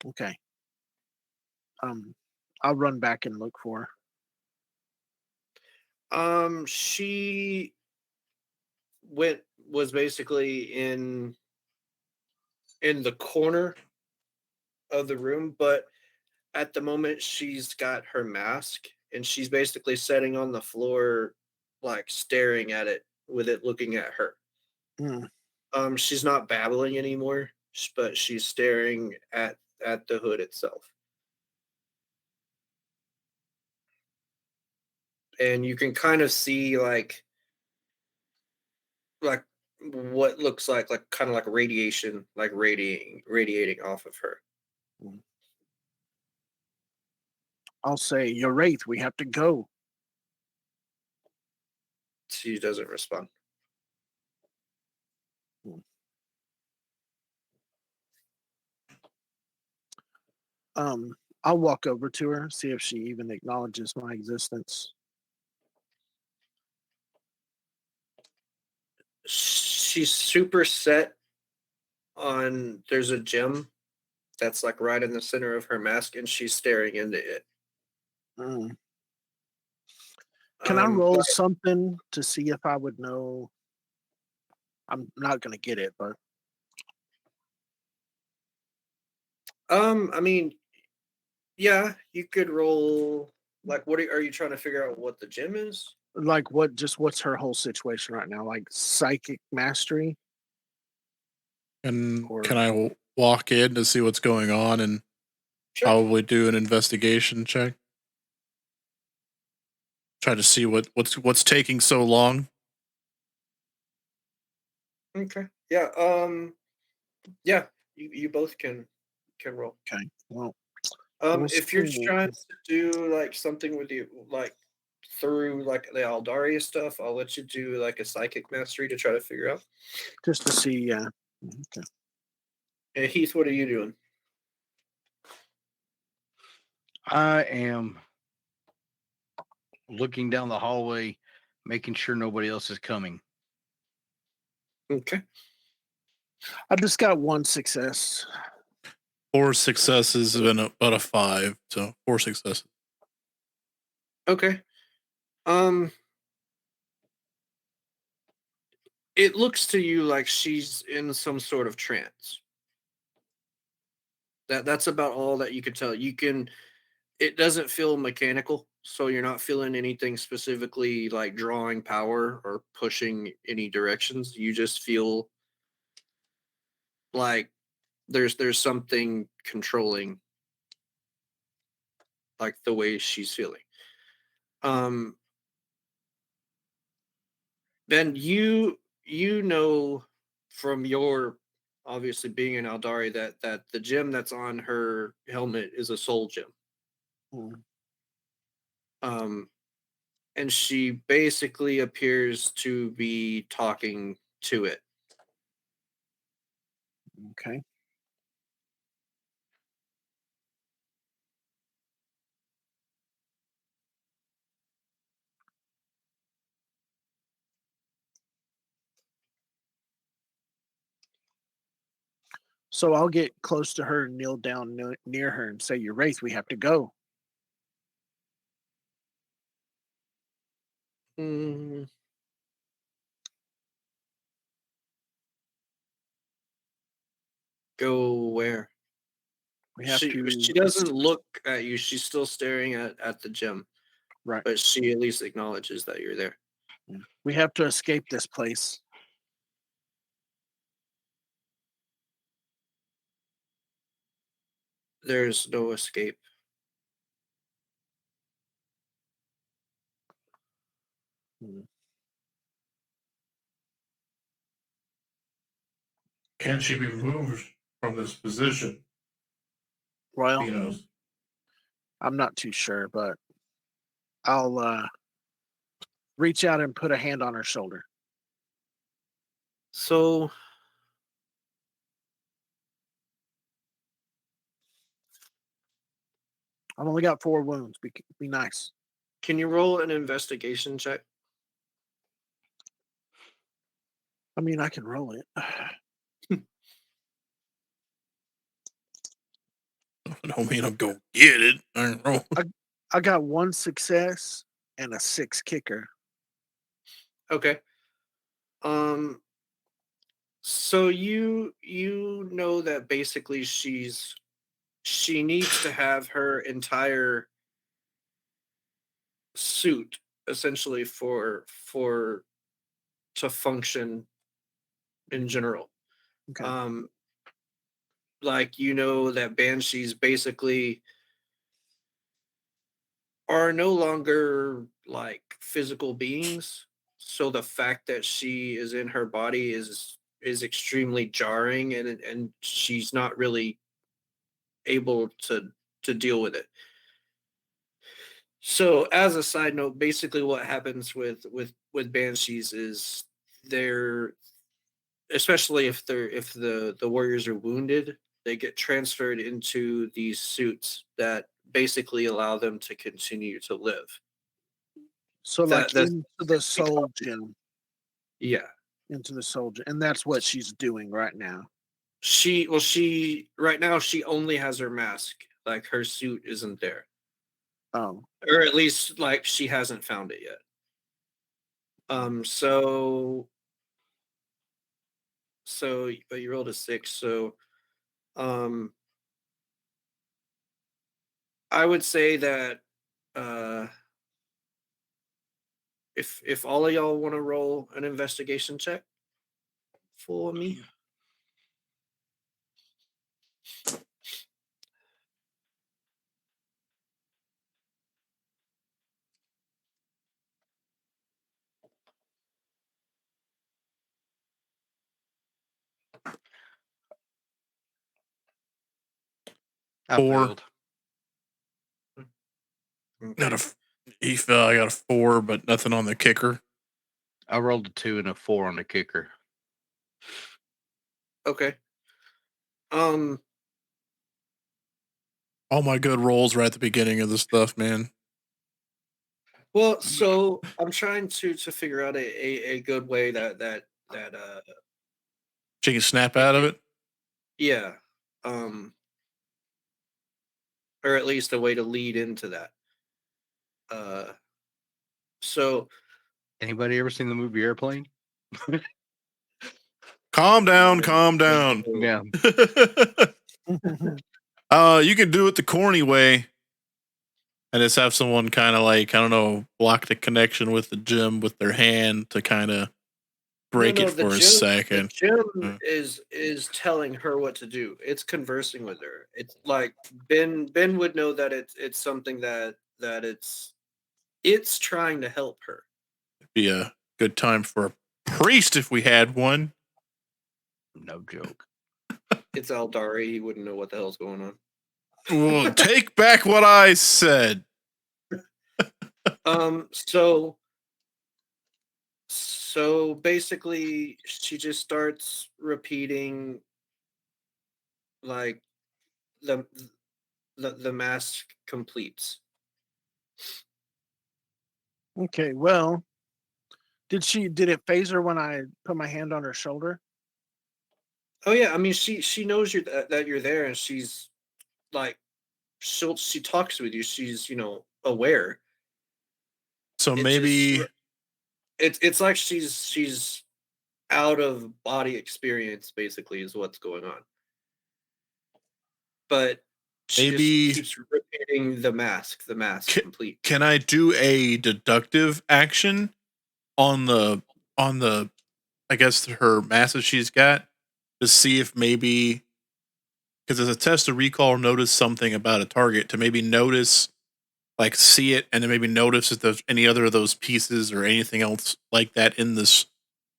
Okay. I'll run back and look for her. She was basically in the corner of the room, but at the moment she's got her mask and she's basically sitting on the floor, like staring at it with it looking at her. She's not babbling anymore, but she's staring at the hood itself. And you can kind of see like what looks like kind of like radiation, like radiating off of her. I'll say, "Your Wraith, we have to go." She doesn't respond. I'll walk over to her, see if she even acknowledges my existence. She's super set on there's a gem that's like right in the center of her mask and she's staring into it. Can I roll something to see if I would know? I'm not going to get it, but I mean, yeah, you could roll. Like, what are you trying to figure out? What the gem is? like what's her whole situation right now? Like psychic mastery? And Or- can I walk in to see what's going on and Sure. probably do an investigation check? Try to see what's taking so long. Okay. Yeah. Yeah. You both can roll. Okay. Well, we'll If you're see. trying to do like something with you, like through like the Aldaria stuff, I'll let you do like a psychic mastery to try to figure out. Just to see. Yeah. Okay. And Heath, what are you doing? I am looking down the hallway, making sure nobody else is coming. Okay. I just got one success. 4 successes and about a 5, so 4 successes. Okay. It looks to you like she's in some sort of trance. That's about all that you can tell. It doesn't feel mechanical, so you're not feeling anything specifically like drawing power or pushing any directions. You just feel like there's something controlling like the way she's feeling. Then you know from your obviously being an Aldari that the gem that's on her helmet is a soul gem. Hmm. And she basically appears to be talking to it. Okay. So I'll get close to her and kneel down near her and say, "Your wraith, we have to go." Mm, go where? We have She to. doesn't look at you. She's still staring at the gem, Right. but she at least acknowledges that you're there. We have to escape this place. There's no escape. Hmm. Can she be moved from this position? Well, He knows. I'm not too sure, but I'll reach out and put a hand on her shoulder. So I've only got 4 wounds. Be nice. can you roll an investigation check? I mean, I can roll it. I don't mean I'm going get it. I don't know. I got 1 success and a 6 kicker. Okay. So you know that basically she needs to have her entire suit essentially for to function in general. Okay. Like you know that banshees basically are no longer like physical beings. So the fact that she is in her body is extremely jarring, and she's not really able to deal with it. So as a side note, basically what happens with banshees is they're, especially if the warriors are wounded, they get transferred into these suits that basically allow them to continue to live. So like That's into the soul gem. yeah. Into the soul gem. And that's what she's doing right now. She right now she only has her mask. Like her suit isn't there. Oh. Or at least like she hasn't found it yet. So but you rolled a 6, so um I would say that uh if all of y'all want to roll an investigation check for me. I Four. failed. Got he fell. I got a 4, but nothing on the kicker. I rolled a 2 and a 4 on the kicker. Okay. All my good rolls right at the beginning of the stuff, man. Well, so I'm trying to figure out a good way that She can snap out of it. yeah, um, or at least a way to lead into that. So Anybody ever seen the movie Airplane? Calm down, calm down. Yeah. You can do it the corny way. And just have someone kind of like, I don't know, block the connection with the gym with their hand to kind of break it the for a gym, second. The gym is telling her what to do. It's conversing with her. It's like Ben would know that it's something that it's trying to help her. Be a good time for a priest if we had one. No joke. It's Aldari. He wouldn't know what the hell's going on. Well, take back what I said. So basically she just starts repeating like the mask completes. Okay, well, did it phase her when I put my hand on her shoulder? Oh yeah, I mean she knows that you're there, and she's like she talks with you. She's aware. So It's maybe just, it's like she's out of body experience, basically, is what's going on. But she Maybe- just keeps repeating the mask complete. can I do a deductive action on the I guess her masses she's got to see if maybe, because as a test to recall or notice something about a target, to maybe notice, like see it, and then maybe notice if there's any other of those pieces or anything else like that in this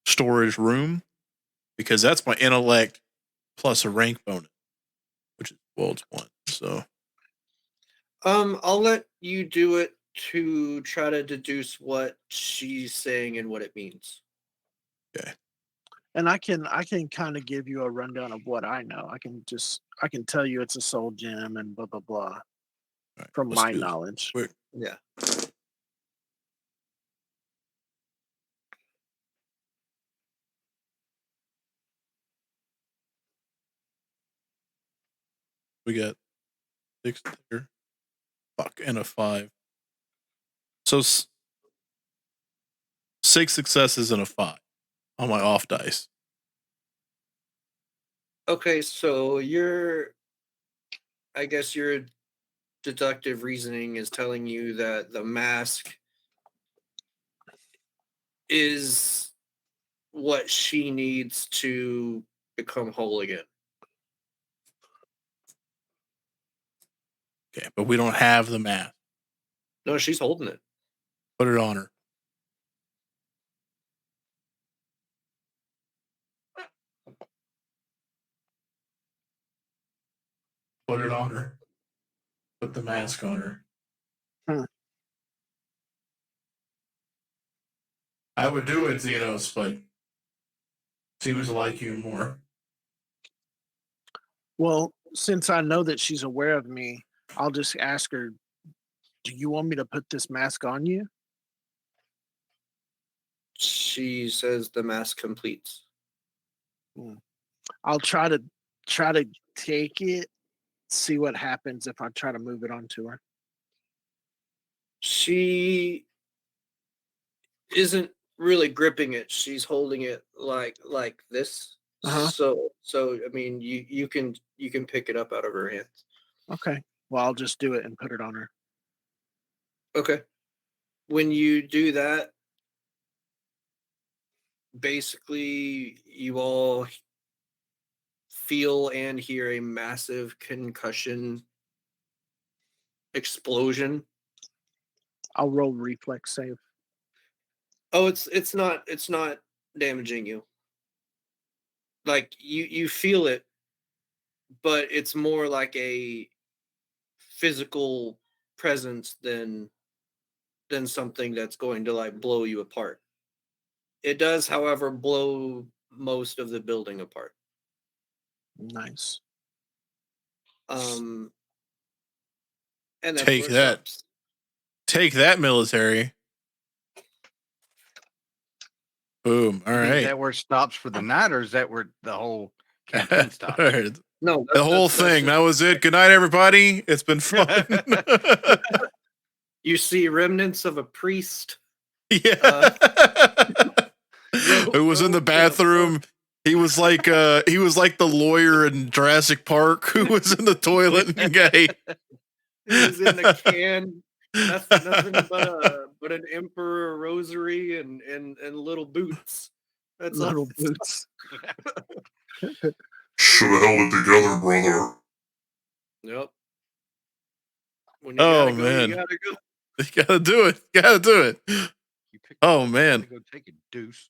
storage room, because that's my intellect plus a rank bonus, which is it's 1. So I'll let you do it to try to deduce what she's saying and what it means. And I can kind of give you a rundown of what I know. I can tell you it's a soul gem and blah blah blah right, from let's my do this. knowledge. Quick. Yeah. We got 6 there. Fuck, and a 5. So 6 successes and a 5 on my off dice. Okay, so I guess your deductive reasoning is telling you that the mask is what she needs to become whole again. Okay, but we don't have the math. No, she's holding it. Put it on her. Put it on her. Put the mask on her. I would do it, Xenos, but seems to like you more. Well, since I know that she's aware of me, I'll just ask her, do you want me to put this mask on you? She says the mask completes. I'll try to take it, see what happens if I try to move it onto her. She isn't really gripping it. She's holding it like this. Uh-huh. So I mean, you can pick it up out of her hands. Okay. Well, I'll just do it and put it on her. Okay. When you do that, basically you all feel and hear a massive concussion explosion. I'll roll reflex save. Oh, it's not damaging you. Like you feel it, but it's more like a physical presence than something that's going to like blow you apart. It does, however, blow most of the building apart. Nice. And that's Take where it that. stops. Take that, military. Boom. All Is right. that where it stops for the night, or is that where the whole campaign stops? All right. No, The whole thing. That was it. Good night, everybody. It's been fun. You see remnants of a priest. Yeah. Ro- Who was in the Ro- bathroom? He was like the lawyer in Jurassic Park who was in the toilet and gay. He was in the can. Nothing but an emperor rosary and little boots. That's all. Little boots. Should have held it together, brother. Yep. When you Oh, gotta go, man. you gotta go. You gotta do it. You gotta do it. You pick Oh, up, man. Go take a deuce.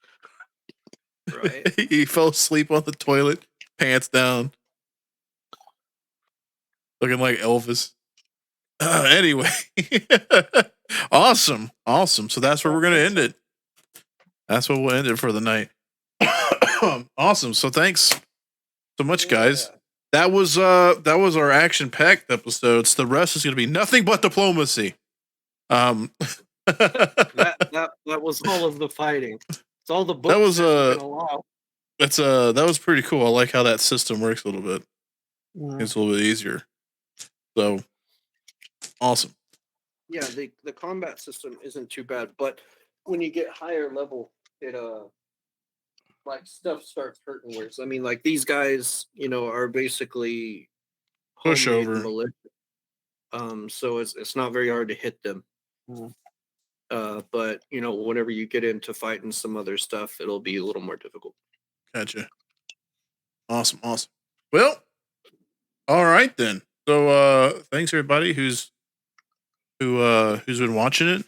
Right. He fell asleep on the toilet, pants down, looking like Elvis. Anyway, awesome. So that's where we're gonna end it. That's what we'll end it for the night. Awesome. So thanks so much, guys. Yeah. That was our action-packed episodes. The rest is gonna be nothing but diplomacy. That was all of the fighting. It's all the books That was, can allow. that was pretty cool. I like how that system works a little bit. Mhm. It's a little bit easier. So awesome. Yeah, the combat system isn't too bad, but when you get higher level, it like stuff starts hurting worse. I mean, like these guys, are basically homemade Pushover. militia. So it's not very hard to hit them. Mhm. But whenever you get into fighting some other stuff, it'll be a little more difficult. Gotcha. Awesome. Well, all right then. So thanks everybody who's been watching it.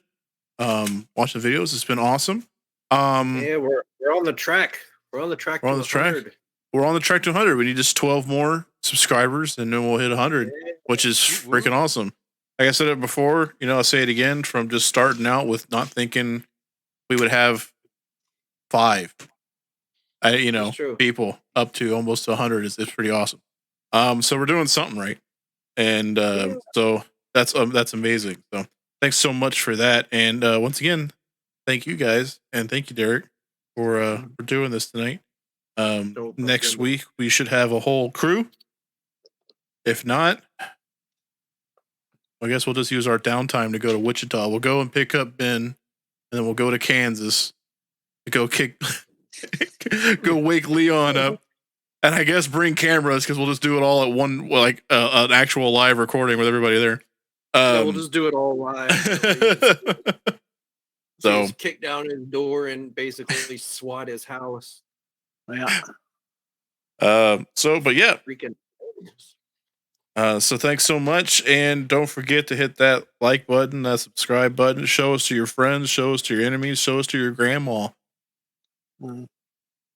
Watching the videos. It's been awesome. Yeah, we're on the track. We're on the track. We're on to the track. 100. We're on the track to 100. We need just 12 more subscribers and then we'll hit 100, which is freaking awesome. Like I said it before, I'll say it again, from just starting out with not thinking we would have 5. That's true. People up to almost 100 is pretty awesome. So we're doing something right. And so that's amazing. So thanks so much for that. And once again, thank you guys and thank you, Derek, for doing this tonight. Next week we should have a whole crew. If not, I guess we'll just use our downtime to go to Wichita. We'll go and pick up Ben, and then we'll go to Kansas to go go wake Leon up, and I guess bring cameras because we'll just do it all at one, like an actual live recording with everybody there. We'll just do it all live. So just kick down his door and basically swat his house. Yeah. But yeah. Freaking. So thanks so much, and don't forget to hit that like button, that subscribe button. Show us to your friends, show us to your enemies, show us to your grandma. Mhm.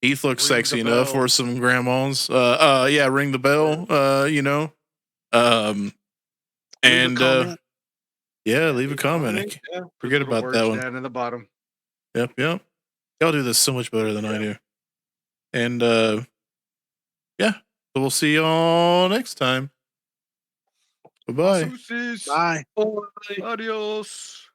Heath looks Ring sexy the enough bell. for some grandmas. Yeah, ring the bell. And comment. yeah, leave a comment. Yeah. Forget Little about that words one. down in the bottom. Yep. Y'all do this so much better than I do. And yeah, so we'll see y'all next time. Bye-bye. Deuces. Bye. Bye. Adios.